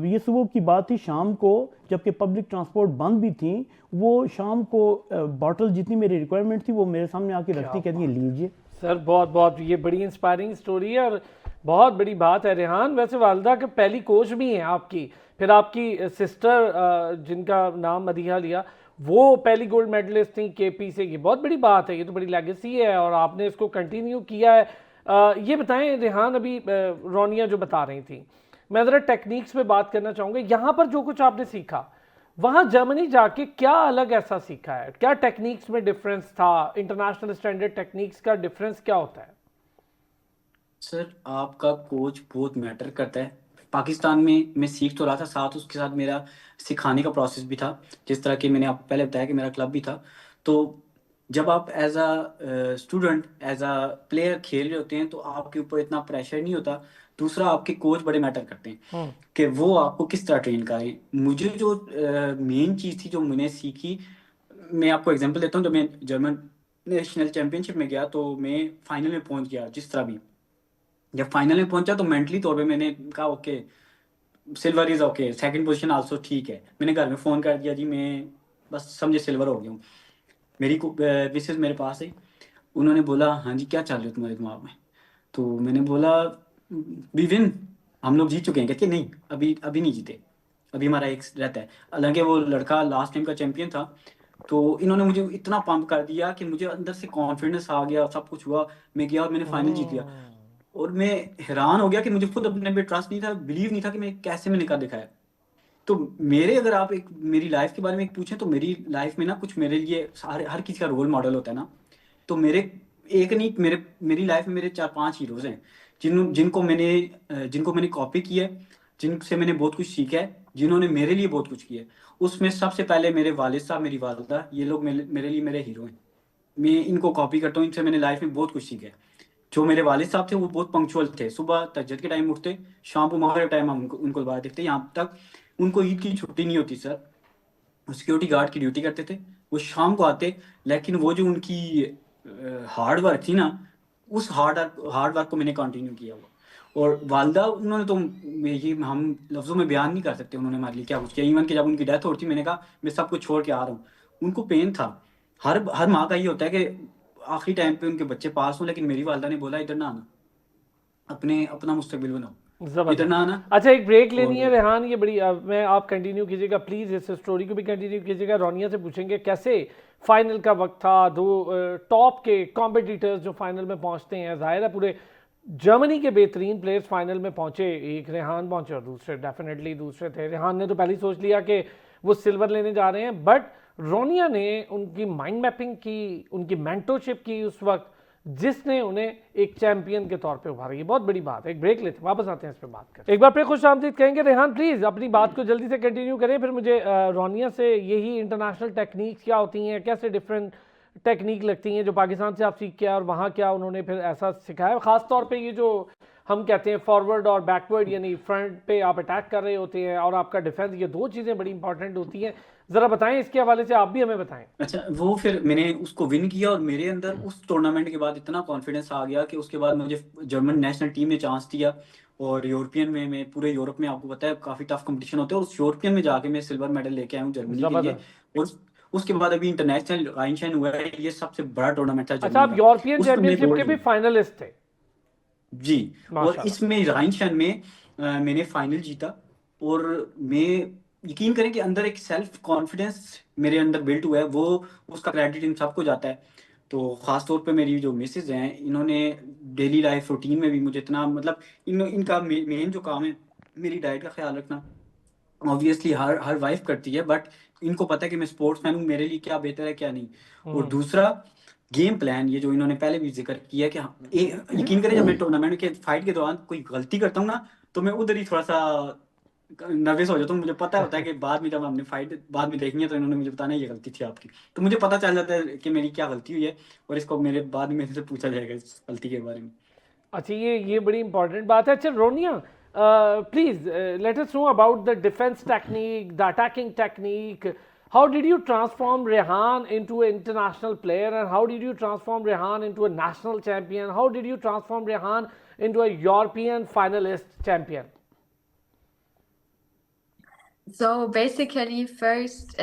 ये सुबह की बात थी, शाम को जबकि पब्लिक ट्रांसपोर्ट बंद भी थी, वो शाम को बॉटल जितनी मेरी रिक्वायरमेंट थी वो मेरे सामने आके रखती, कहती है लीजिए। सर बहुत बहुत ये बड़ी इंस्पायरिंग स्टोरी है और बहुत बड़ी बात है। रेहान वैसे वालदा के पहली कोच भी हैं आपकी, फिर आपकी सिस्टर जिनका नाम मदीहा लिया वो पहली गोल्ड मेडलिस्ट थी केपी से। ये बहुत बड़ी बात है, ये तो बड़ी लेगेसी है और आपने इसको कंटिन्यू किया है। ये बताएं रेहान, अभी रोनिया जो बता रही थी, मैं ज़रा टेक्निक्स पे बात करना चाहूँगा। यहाँ पर जो कुछ आपने सीखा वहाँ जर्मनी जाके क्या अलग ऐसा सीखा है, क्या टेक्निक्स में डिफरेंस था, इंटरनेशनल स्टैंडर्ड टेक्निक्स का डिफरेंस क्या होता है? सर आपका कोच बहुत मैटर करता है। पाकिस्तान में मैं सीख तो रहा था, साथ उसके साथ मेरा सिखाने का प्रोसेस भी था। जिस तरह कि मैंने आपको पहले बताया कि मेरा क्लब भी था, तो जब आप as a student as a player खेल रहे होते हैं तो आपके ऊपर इतना प्रेशर नहीं होता। दूसरा, आपके कोच बड़े मैटर करते हैं कि वो आपको किस तरह ट्रेन करें। मुझे जो मेन चीज़ थी जो मैंने सीखी, मैं आपको एग्जांपल देता हूँ। जब मैं जर्मन नेशनल चैंपियनशिप में गया तो मैं फाइनल में पहुंच गया। जिस तरह भी जब फाइनल में पहुंचा तो मेंटली तौर पे मैंने कहा okay, silver is okay, second position also ठीक है। मैंने घर में फ़ोन कर दिया जी, मैं बस समझे सिल्वर हो गया हूँ। मेरी मिसेज मेरे पास आई, उन्होंने बोला हाँ जी क्या चल रहा है तुम्हारे दिमाग में? तो मैंने बोला वी विन, हम लोग जीत चुके हैं। कहते नहीं, अभी अभी नहीं जीते, अभी हमारा एक रहता है। हालांकि वो लड़का लास्ट टाइम का चैंपियन था। तो इन्होंने मुझे इतना पंप कर दिया कि मुझे अंदर से कॉन्फिडेंस आ गया, सब कुछ हुआ। मैं गया और मैंने फाइनल जीत लिया। और मैं हैरान हो गया कि मुझे खुद अपने पे ट्रस्ट नहीं था, बिलीव नहीं था कि मैं कैसे मैंने कर दिखाया। तो मेरे, अगर आप एक मेरी लाइफ के बारे में एक पूछें तो मेरी लाइफ में ना कुछ मेरे लिए हर किसी का रोल मॉडल होता है ना। तो मेरे एक नहीं, मेरी लाइफ में मेरे 4-5 हीरोज हैं जिनको मैंने कॉपी किया है, जिनसे मैंने बहुत कुछ सीखा है, जिन्होंने मेरे लिए बहुत कुछ किया है। उसमें सबसे पहले मेरे वालिद साहब, मेरी वालदा, ये लोग मेरे लिए मेरे हीरो हैं। मैं इनको कॉपी करता हूँ, इनसे मैंने लाइफ में बहुत कुछ सीखा है। जो मेरे वालिद साहब थे वो बहुत पंक्चुअल थे, सुबह तहज्जुद के टाइम उठते, शाम को मगरिब टाइम हम उनको बाहर देखते। यहाँ तक उनको ईद की छुट्टी नहीं होती सर, सिक्योरिटी गार्ड की ड्यूटी करते थे। वो शाम को आते, लेकिन वो जो उनकी हार्ड वर्क थी ना, उस हार्ड वर्क को मैंने कंटिन्यू किया हुआ। और वालदा, उन्होंने तो ये हम लफ्ज़ों में बयान नहीं कर सकते उन्होंने हमारे लिए क्या कुछ किया। इवन कि जब उनकी डेथ होती, मैंने कहा मैं सब कुछ छोड़ के आ रहा हूँ। उनको पेन था। हर माँ का ये होता है कि आखिरी टाइम पे उनके बच्चे पास हों, लेकिन मेरी वालदा ने बोला इधर ना आना, अपना मुस्तकबिल बनाओ, इधर ना आना। जबरदस्त। अच्छा, एक ब्रेक लेनी है और रेहान, ये बड़ी मैं आप कंटिन्यू कीजिएगा प्लीज़, इस स्टोरी को भी कंटिन्यू कीजिएगा। रोनिया से पूछेंगे कैसे फाइनल का वक्त था, दो टॉप के कॉम्पिटिटर्स जो फाइनल में पहुंचते हैं, जाहिर है पूरे जर्मनी के बेहतरीन प्लेयर्स फाइनल में पहुंचे। एक रेहान पहुंचे और दूसरे डेफिनेटली दूसरे थे। रेहान ने तो पहले ही सोच लिया कि वो सिल्वर लेने जा रहे हैं, बट रोनिया ने उनकी माइंड मैपिंग की, उनकी मेंटरशिप की उस वक्त, जिसने उन्हें एक चैंपियन के तौर पे उभारा। ये बहुत बड़ी बात है। एक ब्रेक लेते हैं, वापस आते हैं इस पे बात करें। एक बार फिर खुश आमदीद कहेंगे। रेहान प्लीज अपनी बात को जल्दी से कंटिन्यू करें, फिर मुझे रोनिया से यही इंटरनेशनल टेक्निक्स क्या होती हैं, कैसे डिफरेंट टेक्निक लगती हैं जो पाकिस्तान से आप सीख के आए और वहाँ क्या उन्होंने फिर ऐसा सिखाया। खास तौर पे ये जो हम कहते हैं फॉरवर्ड और बैकवर्ड, यानी फ्रंट पे आप अटैक कर रहे होते हैं और आपका डिफेंस, ये दो चीज़ें बड़ी इंपॉर्टेंट होती हैं। ज़रा बताएं इसके हवाले से, आप भी हमें बताएं। अच्छा, वो फिर मैंने उसको विन किया और मेरे अंदर उस टूर्नामेंट के बाद इतना कॉन्फिडेंस आ गया कि उसके बाद मुझे जर्मन नेशनल टीम ने चांस दिया। और यूरोपियन में, मैं पूरे यूरोप में, आपको पता है काफ़ी टफ कंपटीशन होते हैं, और उस यूरोपियन में जाके मैं सिल्वर मेडल लेके आया हूँ जर्मनी के लिए। ज़बरदस्त। और उसके बाद अभी इंटरनेशनल राइनशाइन हुआ है, ये सबसे बड़ा टूर्नामेंट था अच्छा, जर्मनी आप का। यूरोपियन उसमें मैं चैंपियनशिप के गोल्ड भी फाइनलिस्ट थे? जी। और माशाल्लाह। इसमें राइनशाइन में मैंने फाइनल जीता। और मैं, यकीन करें कि अंदर एक सेल्फ कॉन्फिडेंस मेरे अंदर बिल्ट हुआ है, वो उसका क्रेडिट इन सबको जाता है। तो ख़ास तौर पे मेरी जो मिसेज हैं, इन्होंने डेली लाइफ रूटीन में भी मुझे इतना, मतलब इनका मेन जो काम है मेरी डाइट का ख्याल रखना। ऑब्वियसली हर वाइफ करती है, बट इनको पता है कि मैं स्पोर्ट्स मैन हूँ, मेरे लिए क्या बेहतर है क्या नहीं। और दूसरा, गेम प्लान, ये जो इन्होंने पहले भी जिक्र किया कि यकीन करें जब मैं टूर्नामेंट के फाइट के दौरान कोई गलती करता हूँ ना, तो मैं उधर ही थोड़ा सा नर्वस हो जाता हूँ। मुझे पता होता है कि बाद में जब हमने फाइट बाद में देखनी है तो इन्होंने मुझे बताना है ये गलती थी आपकी, तो मुझे पता चल जाता है कि मेरी क्या गलती हुई है, और इसको मेरे बाद में मेरे से पूछा जाएगा इस गलती के बारे में। अच्छा, ये बड़ी इंपॉर्टेंट बात है। अच्छा Ronia, please let us know about the defence technique, the attacking technique. How did you transform Rehan into an international player, and how did you transform Rehan into a national champion? How did you transform Rehan into a European finalist champion? So basically, first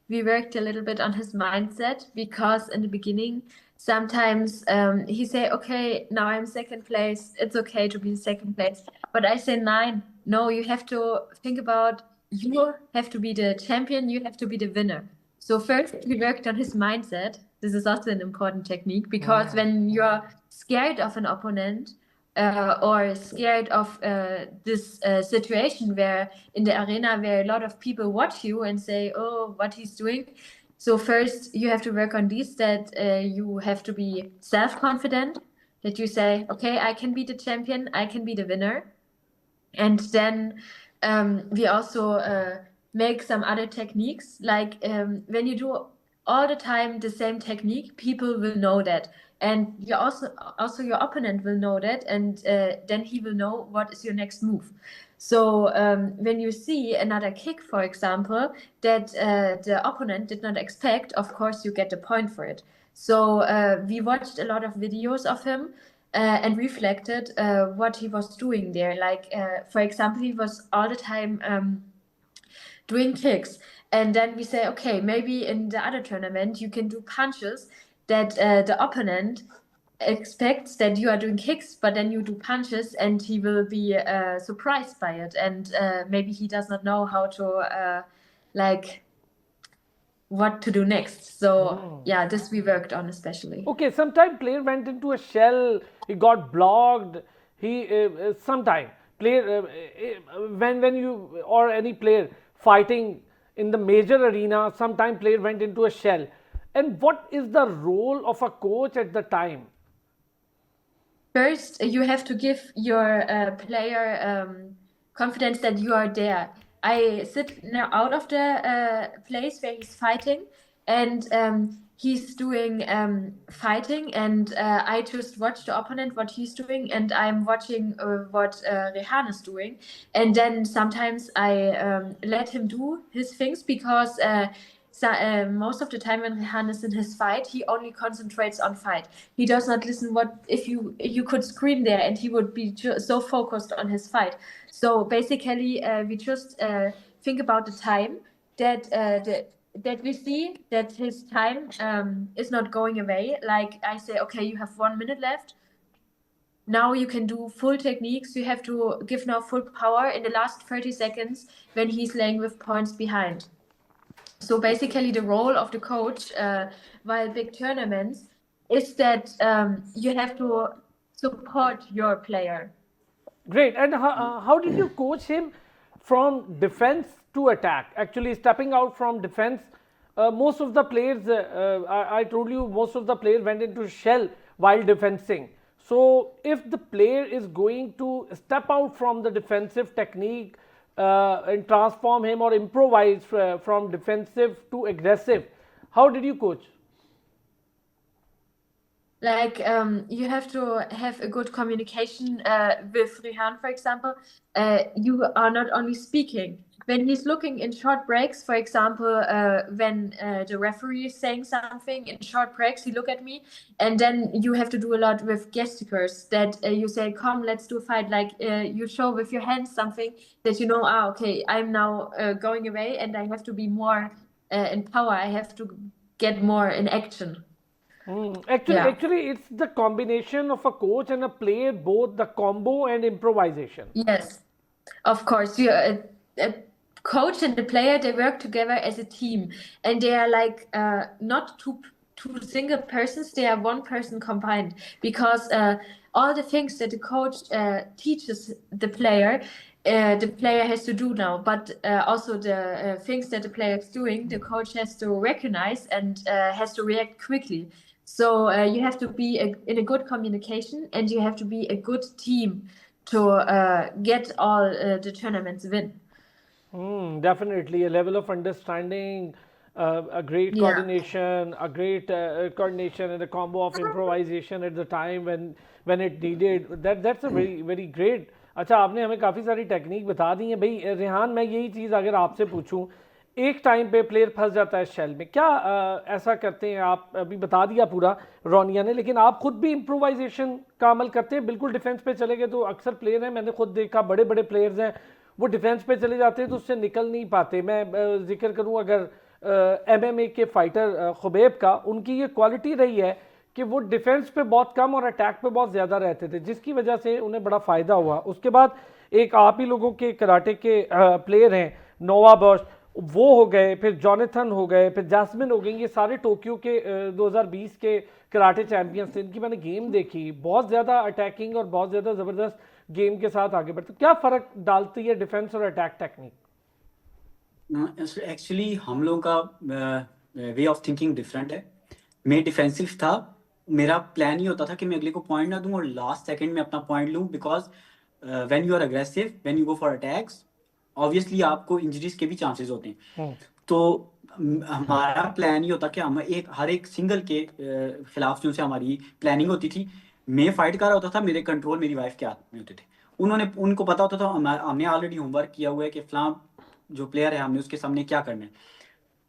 we worked a little bit on his mindset, because in the beginning, sometimes he say, "Okay, now I'm second place. It's okay to be second place." But I say, "Nine, no. You have to think about. You have to be the champion. You have to be the winner." So first, we worked on his mindset. This is also an important technique, because when you're scared of an opponent, or scared of this situation where in the arena where a lot of people watch you and say, oh, what he's doing. So first you have to work on these, that you have to be self-confident, that you say, okay, I can be the champion, I can be the winner. And then we also make some other techniques, like when you do all the time the same technique, people will know that, and you also your opponent will know that, and then he will know what is your next move. So when you see another kick, for example, that the opponent did not expect, of course you get the point for it. So we watched a lot of videos of him and reflected what he was doing there. Like, for example, he was all the time doing kicks. And then we say, okay, maybe in the other tournament, you can do punches that the opponent expects that you are doing kicks, but then you do punches and he will be surprised by it. And maybe he does not know how to, like, what to do next. So, yeah, this we worked on especially. Okay, sometime player went into a shell, he got blocked, he sometime player when you or any player fighting in the major arena, sometime player went into a shell. And what is the role of a coach at the time? First, you have to give your player confidence that you are there. I sit now out of the place where he's fighting, and he's doing fighting, and I just watch the opponent, what he's doing, and I'm watching what Rehan is doing. And then sometimes I let him do his things, because most of the time when Rehan is in his fight, he only concentrates on fight. He does not listen what if you could scream there, and he would be so focused on his fight. So basically, we just think about the time that that we see that his time is not going away. Like I say, okay, you have 1 minute left. Now you can do full techniques. You have to give now full power in the last 30 seconds when he's laying with points behind. So basically, the role of the coach while big tournaments is that you have to support your player. Great. And how did you coach him from defense to attack? Actually, stepping out from defense, most of the players, I told you, most of the players went into shell while defending. So, if the player is going to step out from the defensive technique and transform him or improvise from defensive to aggressive, how did you coach? Like you have to have a good communication with Rehan, for example. You are not only speaking. When he's looking in short breaks, for example, when the referee is saying something in short breaks, he look at me, and then you have to do a lot with gestures, that you say, come, let's do a fight. Like you show with your hands something that you know, okay, I'm now going away, and I have to be more in power. I have to get more in action. Actually, it's the combination of a coach and a player, both the combo and improvisation. Yes, of course. A coach and the player, they work together as a team, and they are like not two single persons. They are one person combined, because all the things that the coach teaches the player has to do now. But also the things that the player is doing, the coach has to recognize and has to react quickly. So you have to be in a good communication, and you have to be a good team to get all the tournaments win. Definitely a level of understanding, a great coordination, and a combo of improvisation at the time when it needed. That's a very great. अच्छा, आपने हमें काफ़ी सारी technique बता दी है भाई रेहान। मैं यही चीज़ अगर आपसे पूछूं, एक टाइम पे प्लेयर फंस जाता है शेल में, क्या ऐसा करते हैं आप? अभी बता दिया पूरा रोनिया ने, लेकिन आप खुद भी इम्प्रोवाइजेशन का अमल करते हैं? बिल्कुल डिफेंस पे चले गए तो अक्सर प्लेयर हैं, मैंने खुद देखा, बड़े बड़े प्लेयर्स हैं, वो डिफेंस पे चले जाते हैं तो उससे निकल नहीं पाते। मैं जिक्र करूं अगर MMA के फाइटर खुबैब का, उनकी ये क्वालिटी रही है कि वो डिफेंस पे बहुत कम और अटैक पे बहुत ज़्यादा रहते थे, जिसकी वजह से उन्हें बड़ा फ़ायदा हुआ। उसके बाद एक आप ही लोगों के कराटे के प्लेयर हैं नोवा बॉश, वो हो गए, फिर जॉनथन हो गए, फिर जैस्मिन हो गई, ये सारे टोक्यो के 2020 के कराटे चैंपियंस थे। इनकी मैंने गेम देखी, बहुत ज़्यादा अटैकिंग और बहुत ज़्यादा ज़बरदस्त गेम के साथ आगे बढ़ते। क्या फ़र्क डालती है डिफेंस और अटैक टेक्निक? एक्चुअली हम लोगों का वे ऑफ थिंकिंग डिफरेंट है। मैं डिफेंसिव था, मेरा प्लान ही होता था कि मैं अगले को पॉइंट ना दूं और लास्ट सेकंड में अपना पॉइंट लूं, because when you are aggressive, when you go for attacks, obviously आपको इंजरीज के भी चांसेस होते हैं। तो हमारा प्लान ही होता कि हम हर एक सिंगल के खिलाफ जो से हमारी प्लानिंग होती थी। मैं फाइट कर रहा होता था, मेरे कंट्रोल मेरी वाइफ के हाथ में होते थे। उनको पता होता था, हमने ऑलरेडी होमवर्क किया हुआ है कि फलां जो प्लेयर है हमने उसके सामने क्या करना है।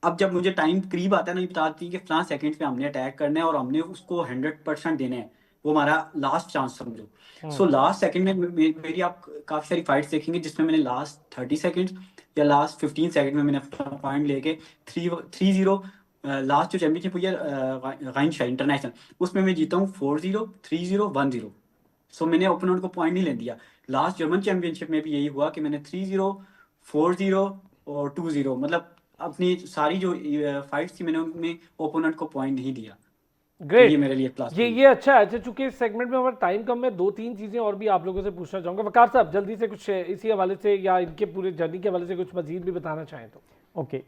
अब जब मुझे टाइम करीब आता है ना, ये बताती कि फलां सेकंड पे हमने अटैक करना है और हमने उसको 100% देना है, वो हमारा लास्ट चांस समझो। सो लास्ट सेकंड में मेरी आप काफ़ी सारी फाइट्स देखेंगे जिसमें मैंने लास्ट 30 सेकंड या लास्ट 15 सेकंड में मैंने अपना पॉइंट लेके 3-0 लास्ट जो चैंपियनशिप हुई है गाइनशाह इंटरनेशनल, उसमें मैं जीता हूँ 4-0, 3-0, 1-0। सो मैंने ओपोनेंट को पॉइंट नहीं ले दिया। लास्ट जर्मन चैंपियनशिप में भी यही हुआ कि मैंने 3-0, 4-0 और 2-0, मतलब अपनी सारी जो फाइट्स थी मैंने उनमें ओपोनेंट को पॉइंट नहीं दिया। तो ग्रेट, ये मेरे लिए प्लस ये अच्छा है। अच्छा, चूंकि इस सेगमेंट में हमारा टाइम कम है, 2-3 चीज़ें और भी आप लोगों से पूछना चाहूँगा। वकार साहब, जल्दी से कुछ इसी हवाले से या इनके पूरे जर्नी के हवाले से कुछ मजीद भी बताना चाहें तो। ओके,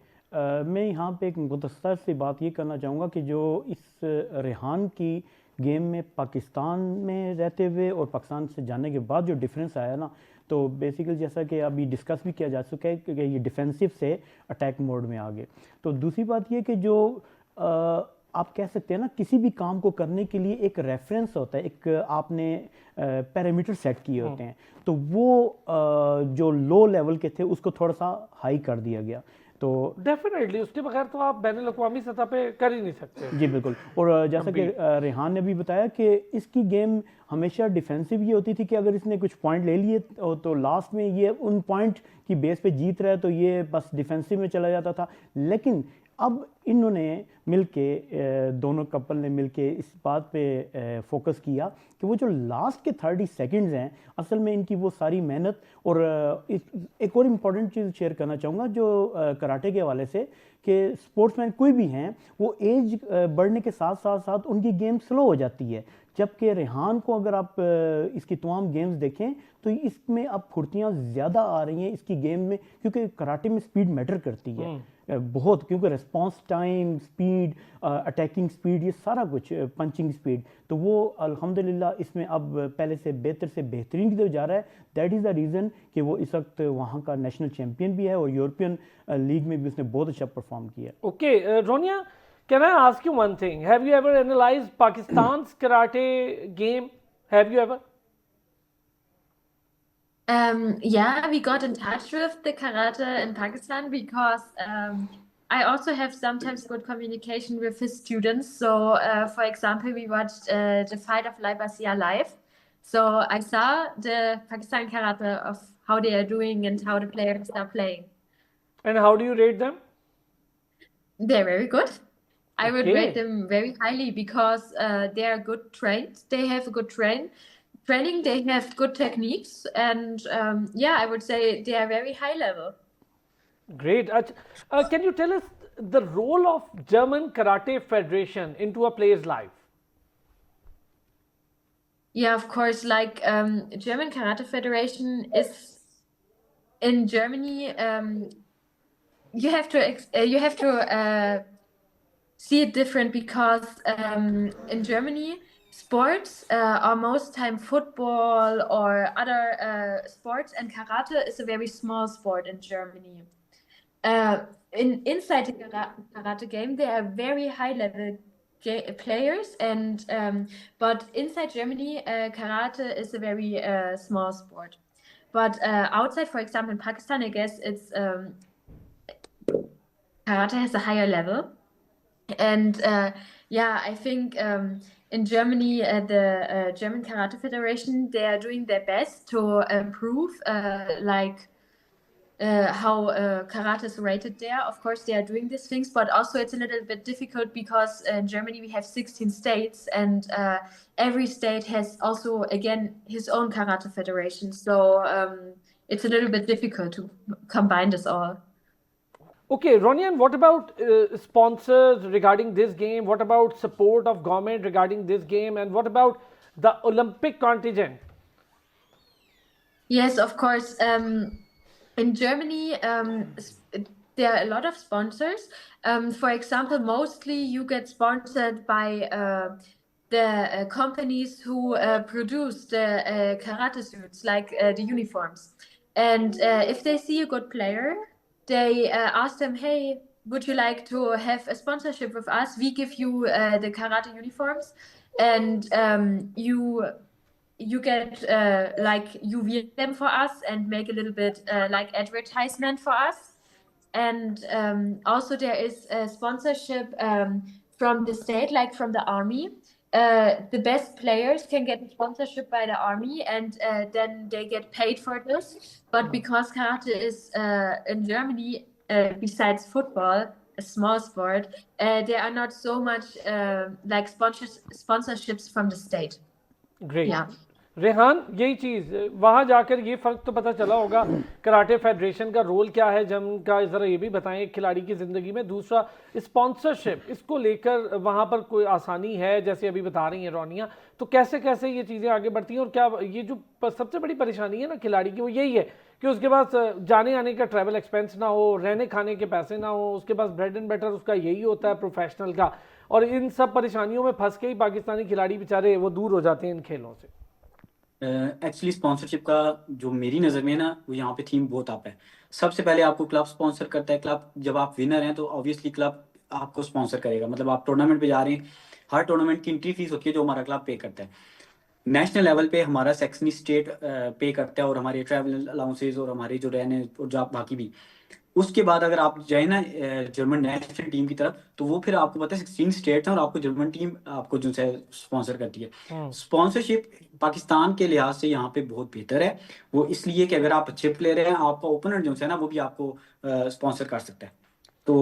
मैं यहाँ पे एक मुख्तसर सी बात ये करना चाहूँगा कि जो इस रेहान की गेम में पाकिस्तान में रहते हुए और पाकिस्तान से जाने के बाद जो डिफरेंस आया ना, तो बेसिकली जैसा कि अभी डिस्कस भी किया जा चुका है कि ये डिफेंसिव से अटैक मोड में आ गए। तो दूसरी बात ये कि जो आप कह सकते हैं ना, किसी भी काम को करने के लिए एक रेफरेंस होता है, एक आपने पैरामीटर सेट किए होते हैं, तो वो जो लो लेवल के थे उसको थोड़ा सा हाई कर दिया गया। तो डेफिनेटली उसके बगैर तो आप बैनुल अक़वामी सतह पे कर ही नहीं सकते। जी बिल्कुल। और जैसा कि रेहान ने भी बताया कि इसकी गेम हमेशा डिफेंसिव ये होती थी कि अगर इसने कुछ पॉइंट ले लिए तो लास्ट में ये उन पॉइंट की बेस पे जीत रहा है तो ये बस डिफेंसिव में चला जाता था। लेकिन अब इन्होंने मिलके, दोनों कपल ने मिलके इस बात पे फोकस किया कि वो जो लास्ट के 30 सेकंड्स हैं, असल में इनकी वो सारी मेहनत। और एक और इम्पॉर्टेंट चीज़ शेयर करना चाहूँगा जो कराटे के हवाले से, कि स्पोर्ट्समैन कोई भी हैं वो एज बढ़ने के साथ साथ साथ उनकी गेम स्लो हो जाती है। जबकि रेहान को अगर आप इसकी तमाम गेम्स देखें तो इसमें अब फुर्तियाँ ज़्यादा आ रही हैं इसकी गेम में, क्योंकि कराटे में स्पीड मैटर करती है बहुत, क्योंकि response time, speed, attacking speed, ये सारा कुछ, पंचिंग स्पीड, तो वो अल्हम्दुलिल्लाह इसमें अब पहले से बेहतरीन की तरफ जा रहा है। दैट इज़ द रीज़न कि वो इस वक्त वहाँ का नेशनल चैम्पियन भी है और यूरोपियन लीग में भी उसने बहुत अच्छा परफॉर्म किया। Okay, Ronia, can I ask you one thing? Have you ever analyzed Pakistan's karate game? Have you ever? Yeah, we got in touch with the karate in Pakistan because I also have sometimes good communication with his students. So, for example, we watched the fight of Lai Basia live. So I saw the Pakistan karate of how they are doing and how the players are playing. And how do you rate them? They're very good. I would Okay. rate them very highly because they are good trained. They have a good training. They have good techniques, and yeah, I would say they are very high level. Great. Can you tell us the role of German Karate Federation into a player's life? Yeah, of course. Like German Karate Federation is in Germany. You have to see it different because in Germany, sports are most time football or other sports, and karate is a very small sport in Germany. Inside the karate game, there are very high level players, and but inside Germany, karate is a very small sport. But outside, for example, in Pakistan, I guess it's karate has a higher level. And yeah, I think in Germany, the German Karate Federation, they are doing their best to improve how karate is rated there. Of course, they are doing these things, but also it's a little bit difficult because in Germany we have 16 states, and every state has also, again, his own karate federation. So it's a little bit difficult to combine this all. Okay, Ronian, what about sponsors regarding this game? What about support of government regarding this game? And what about the Olympic contingent? Yes, of course. In Germany, there are a lot of sponsors. For example, mostly you get sponsored by the companies who produce the karate suits, like the uniforms. And if they see a good player, they ask them, hey, would you like to have a sponsorship with us? We give you the karate uniforms, and you get like you wear them for us and make a little bit like advertisement for us. And also there is a sponsorship from the state, like from the army. The best players can get a sponsorship by the army, and then they get paid for this. But because karate is in Germany, besides football, a small sport, there are not so much like sponsorships from the state. Great Yeah. Rehan, यही चीज़ वहाँ जाकर ये फ़र्क तो पता चला होगा karate federation का रोल क्या है जम का, ज़रा ये भी बताएं एक खिलाड़ी की ज़िंदगी में। दूसरा स्पॉन्सरशिप, इसको लेकर वहाँ पर कोई आसानी है जैसे अभी बता रही हैं रोनिया, तो कैसे कैसे ये चीज़ें आगे बढ़ती हैं? और क्या ये जो सबसे बड़ी परेशानी है ना खिलाड़ी की, वो यही है कि उसके पास जाने आने का ट्रैवल एक्सपेंस ना हो, रहने खाने के पैसे ना हो, उसके पास ब्रेड एंड बटर उसका यही होता है प्रोफेशनल का, और इन सब परेशानियों में फंस के ही पाकिस्तानी खिलाड़ी बेचारे वो दूर हो जाते हैं इन खेलों से। एक्चुअली स्पॉन्सरशिप का जो मेरी नज़र में है ना, वो यहाँ पे थीम बहुत आप है। सबसे पहले आपको क्लब स्पॉन्सर करता है। क्लब जब आप विनर हैं तो ऑब्वियसली क्लब आपको स्पॉन्सर करेगा। मतलब आप टूर्नामेंट पे जा रहे हैं, हर टूर्नामेंट की एंट्री फीस होती है जो हमारा क्लब पे करता है। नेशनल लेवल पे हमारा सेक्शनी स्टेट पे करता है, और हमारे ट्रैवल अलाउंसेज और हमारे जो रहने और जो बाकी भी। उसके बाद अगर आप जाए ना जर्मन नेशनल टीम की तरफ, तो वो फिर आपको पता है 16 स्टेट्स हैं और आपको जर्मन टीम आपको जो है स्पॉन्सर करती है। स्पॉन्सरशिप पाकिस्तान के लिहाज से यहाँ पे बहुत बेहतर है। वो इसलिए कि अगर आप अच्छे प्लेयर हैं, आपका ओपनर जो है ना वो भी आपको स्पॉन्सर कर सकता है। तो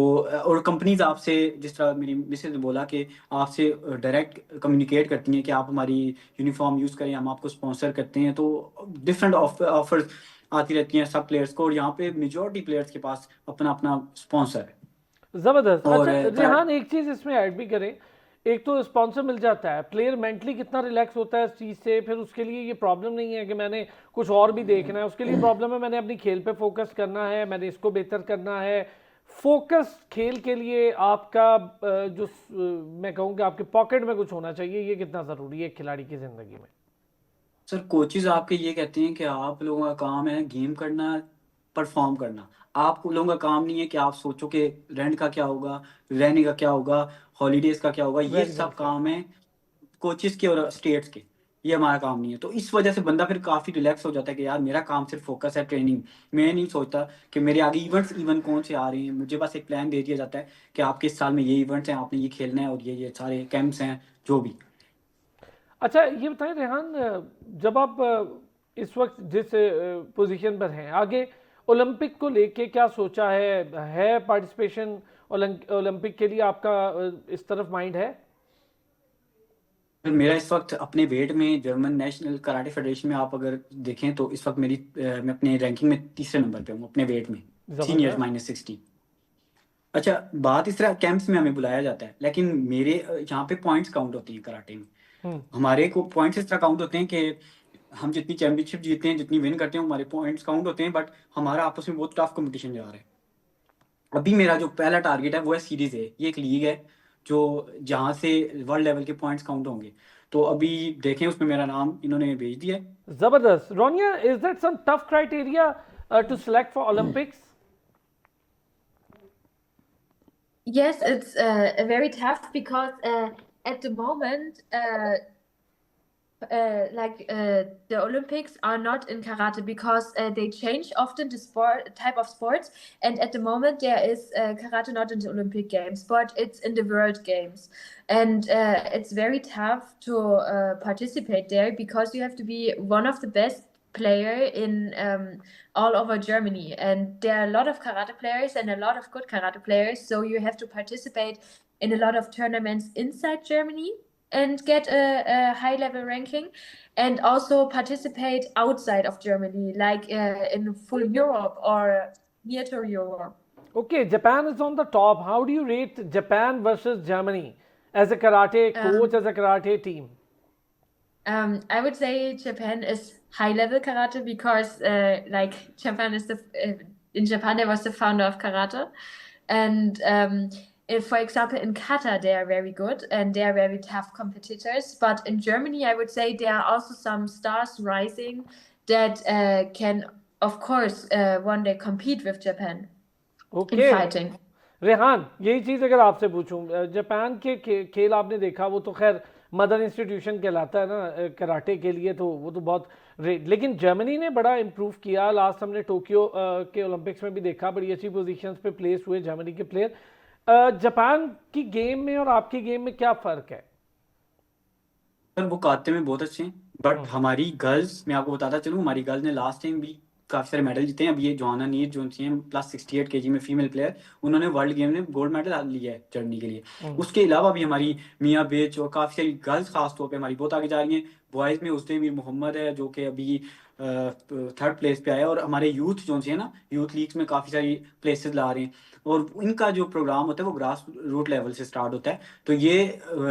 और कंपनीज आपसे, जिस तरह मेरी मिसेज ने बोला कि आपसे डायरेक्ट कम्युनिकेट करती हैं कि आप हमारी यूनिफॉर्म यूज़ करें, हम आपको स्पॉन्सर करते हैं। तो डिफरेंट ऑफर्स आती रहती हैं सब प्लेयर्स को, और यहाँ पे मेजॉरिटी प्लेयर्स के पास अपना अपना स्पॉन्सर है। ज़बरदस्त। और अच्छा रेहान, एक चीज़ इसमें ऐड भी करें, एक तो स्पॉन्सर मिल जाता है, प्लेयर मेंटली कितना रिलैक्स होता है इस चीज़ से, फिर उसके लिए ये प्रॉब्लम नहीं है कि मैंने कुछ और भी देखना है, उसके लिए प्रॉब्लम है मैंने अपनी खेल पे फोकस करना है, मैंने इसको बेहतर करना है। फोकस खेल के लिए आपका जो मैं कहूँ कि आपके पॉकेट में कुछ होना चाहिए, ये कितना ज़रूरी है एक खिलाड़ी की ज़िंदगी में? सर कोचेज आपके ये कहते हैं कि आप लोगों का काम है गेम करना, परफॉर्म करना। आप लोगों का काम नहीं है कि आप सोचो कि रेंट का क्या होगा, रहने का क्या होगा, हॉलीडेज का क्या होगा। ये Very सब well said. काम है कोचेस के और स्टेट्स के, ये हमारा काम नहीं है। तो इस वजह से बंदा फिर काफ़ी रिलैक्स हो जाता है कि यार मेरा काम सिर्फ फोकस है ट्रेनिंग। मैं नहीं सोचता कि मेरे आगे इवन कौन से आ रहे हैं। मुझे बस एक प्लान दे दिया जाता है कि आपके इस साल में ये इवेंट्स हैं, आपने ये खेलना है, और ये सारे कैंप्स हैं जो भी। अच्छा ये बताएं रेहान, जब आप इस वक्त जिस पोजीशन पर हैं, आगे ओलंपिक को लेके क्या सोचा है पार्टिसिपेशन ओलंपिक के लिए आपका इस तरफ माइंड है? फिर मेरा इस वक्त अपने वेट में जर्मन नेशनल कराटे फेडरेशन में आप अगर देखें तो इस वक्त मेरी मैं अपने रैंकिंग में तीसरे नंबर पे हूँ अपने वेट में, सीनियर्स -60। अच्छा बात इस तरह कैंप्स में हमें बुलाया जाता है, लेकिन मेरे यहाँ पे पॉइंट्स काउंट होती हैं कराटे में। हमारे को पॉइंट्स इस तरह काउंट होते हैं कि हम जितनी चैंपियनशिप जीतते हैं, जितनी विन करते हैं, हमारे पॉइंट्स काउंट होते हैं। बट हमारा आपस में बहुत टफ कंपटीशन जा रहा है। अभी मेरा जो पहला टारगेट है वो है सीरीज ए। ये एक लीग है जो जहाँ से वर्ल्ड लेवल के पॉइंट्स काउंट होंगे। तो अभी देखें उसमें मेरा नाम इन्होंने भेज दिया है। जबरदस्त। Ronia, is that some tough criteria to select for Olympics? Yes, it's very tough because at the moment, the Olympics are not in karate because they change often the type of sports, and at the moment there is karate not in the Olympic Games, but it's in the World Games, and it's very tough to participate there because you have to be one of the best player in all over Germany, and there are a lot of karate players and a lot of good karate players, so you have to participate in a lot of tournaments inside Germany and get a high level ranking, and also participate outside of Germany, like in full Europe or near to Europe. Okay, Japan is on the top. How do you rate Japan versus Germany as a karate coach, as a karate team? I would say Japan is high level karate because like Japan is in Japan there was the founder of karate, and if, for example, in Qatar they are very good and they are very tough competitors, but in Germany I would say there are also some stars rising that can of course one day compete with Japan in Okay. fighting. Rehan, यही चीज़ अगर आपसे पूछूं, Japan के खेल आपने देखा, वो तो खैर मदर इंस्टीट्यूशन कहलाता है ना कराटे के लिए, तो वो तो बहुत लेकिन जर्मनी ने बड़ा इम्प्रूव किया। लास्ट हमने टोक्यो के ओलंपिक्स में भी देखा, बड़ी अच्छी पोजीशंस पे प्लेस हुए जर्मनी के प्लेयर। जापान की गेम में और आपकी गेम में क्या फ़र्क है? सर वो काते में बहुत अच्छे हैं, बट हमारी गर्ल्स, मैं आपको बताता चलूँ, हमारी गर्ल्स ने लास्ट टाइम भी काफ़ी सारे मेडल जीते हैं। अब ये जोहाना नीर जो हैं प्लस 68 kg में फीमेल प्लेयर, उन्होंने वर्ल्ड गेम में गोल्ड मेडल लिया है जर्मनी के लिए। उसके अलावा भी हमारी मियाँ बेच और काफ़ी सारी गर्ल्स खास तौर पे हमारी बहुत आगे जा रही हैं। बॉयज़ में उस्ताद मोहम्मद है जो कि अभी 3rd प्लेस पे आया, और हमारे यूथ जो हैं ना, यूथ लीग्स में काफ़ी सारी प्लेसेस ला रहे हैं, और इनका जो प्रोग्राम होता है वो ग्रास रूट लेवल से स्टार्ट होता है। तो ये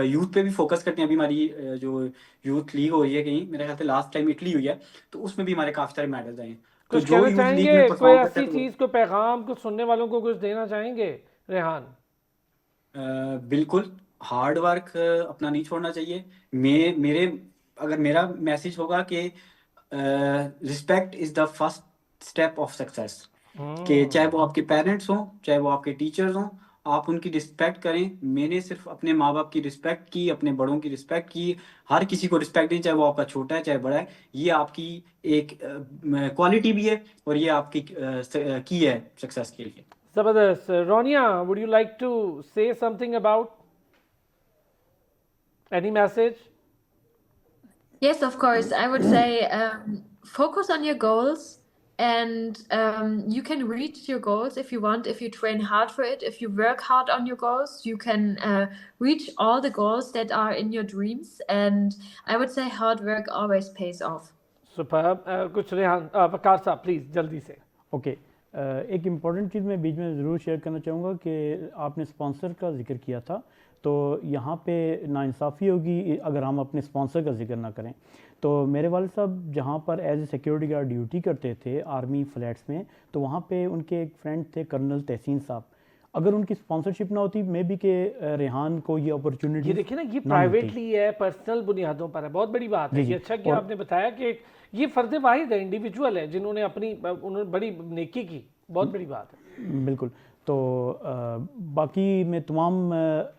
यूथ पे भी फोकस करते हैं। अभी हमारी जो यूथ लीग हो रही है कहीं, मेरे ख्याल से लास्ट टाइम इटली हुई है, तो उसमें भी हमारे काफ़ी सारे मेडल्स आए हैं। तो कुछ जो कहना यूथ लीग चाहेंगे, में कोई परफॉर्म ऐसी करते हैं चीज़, कोई पैगाम, कुछ सुनने वालों को कुछ देना चाहेंगे रेहान? बिल्कुल हार्ड वर्क अपना नहीं छोड़ना चाहिए। अगर मेरा मैसेज होगा कि respect is the first step of success, कि चाहे वो आपके पेरेंट्स हों, चाहे वो आपके टीचर्स हों, आप उनकी रिस्पेक्ट करें। मैंने सिर्फ अपने माँ बाप की रिस्पेक्ट की, अपने बड़ों की रिस्पेक्ट की, हर किसी को रिस्पेक्ट दी, चाहे वो आपका छोटा है चाहे बड़ा है। ये आपकी एक क्वालिटी भी है और ये आपकी की है सक्सेस के लिए। जबरदस्त। Ronia, would you like to say something about any message? Yes, of course. I would say focus on your goals, and you can reach your goals if you want, if you train hard for it, if you work hard on your goals, you can reach all the goals that are in your dreams. And I would say hard work always pays off. Superb. कुछ रेहान, वकार साहब please जल्दी से। Okay, एक important चीज़ मैं बीच में ज़रूर share करना चाहूँगा कि आपने स्पॉन्सर का जिक्र किया था, तो यहाँ पे नाइंसाफ़ी होगी अगर हम अपने स्पॉन्सर का जिक्र ना करें। तो मेरे वालिद साहब जहाँ पर as a security guard duty करते थे आर्मी फ्लैट्स में, तो वहाँ पे उनके एक फ्रेंड थे कर्नल तहसीन साहब। अगर उनकी स्पॉन्सरशिप ना होती, मे बी के रेहान को ये अपॉर्चुनिटी, ये देखिए ना, ये प्राइवेटली है, पर्सनल बुनियादों पर है, बहुत बड़ी बात है। ये अच्छा कि आपने बताया कि ये फर्द वाहिद है, इंडिविजुअल है, जिन्होंने उन्होंने बड़ी नेकी की, बहुत बड़ी बात है। बिल्कुल। तो बाकी मैं तमाम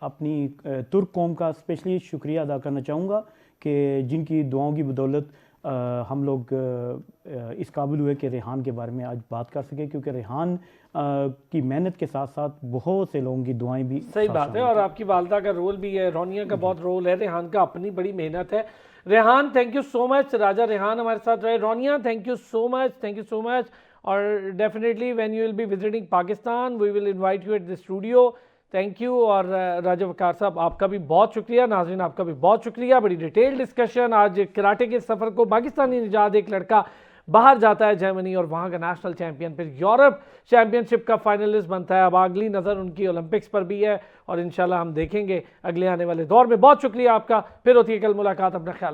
अपनी तुर्क कौम का स्पेशली शुक्रिया अदा करना चाहूँगा कि जिनकी दुआओं की बदौलत हम लोग इस काबिल हुए कि रेहान के बारे में आज बात कर सके, क्योंकि रेहान की मेहनत के साथ साथ बहुत से लोगों की दुआएं भी सही बात है, और आपकी वालदा का रोल भी है, रोनिया का बहुत रोल है, रेहान का अपनी बड़ी मेहनत है। Rehan thank you so much, Raja Rehan हमारे साथ रहे। Ronia thank you so much, और definitely when you will be visiting Pakistan we will invite you at the studio. Thank you. और राजा वकार साहब आपका भी बहुत शुक्रिया, नाज़रीन आपका भी बहुत शुक्रिया। बड़ी डिटेल डिस्कशन आज कराटे के सफ़र को पाकिस्तानी निजात, एक लड़का बाहर जाता है जर्मनी और वहाँ का नेशनल चैंपियन, फिर यूरोप चैंपियनशिप का फाइनलिस्ट बनता है। अब अगली नज़र उनकी ओलंपिक्स पर भी है और इंशाल्लाह हम देखेंगे अगले आने वाले दौर में। बहुत शुक्रिया आपका, फिर होती है कल मुलाकात, अपना ख्याल रखें।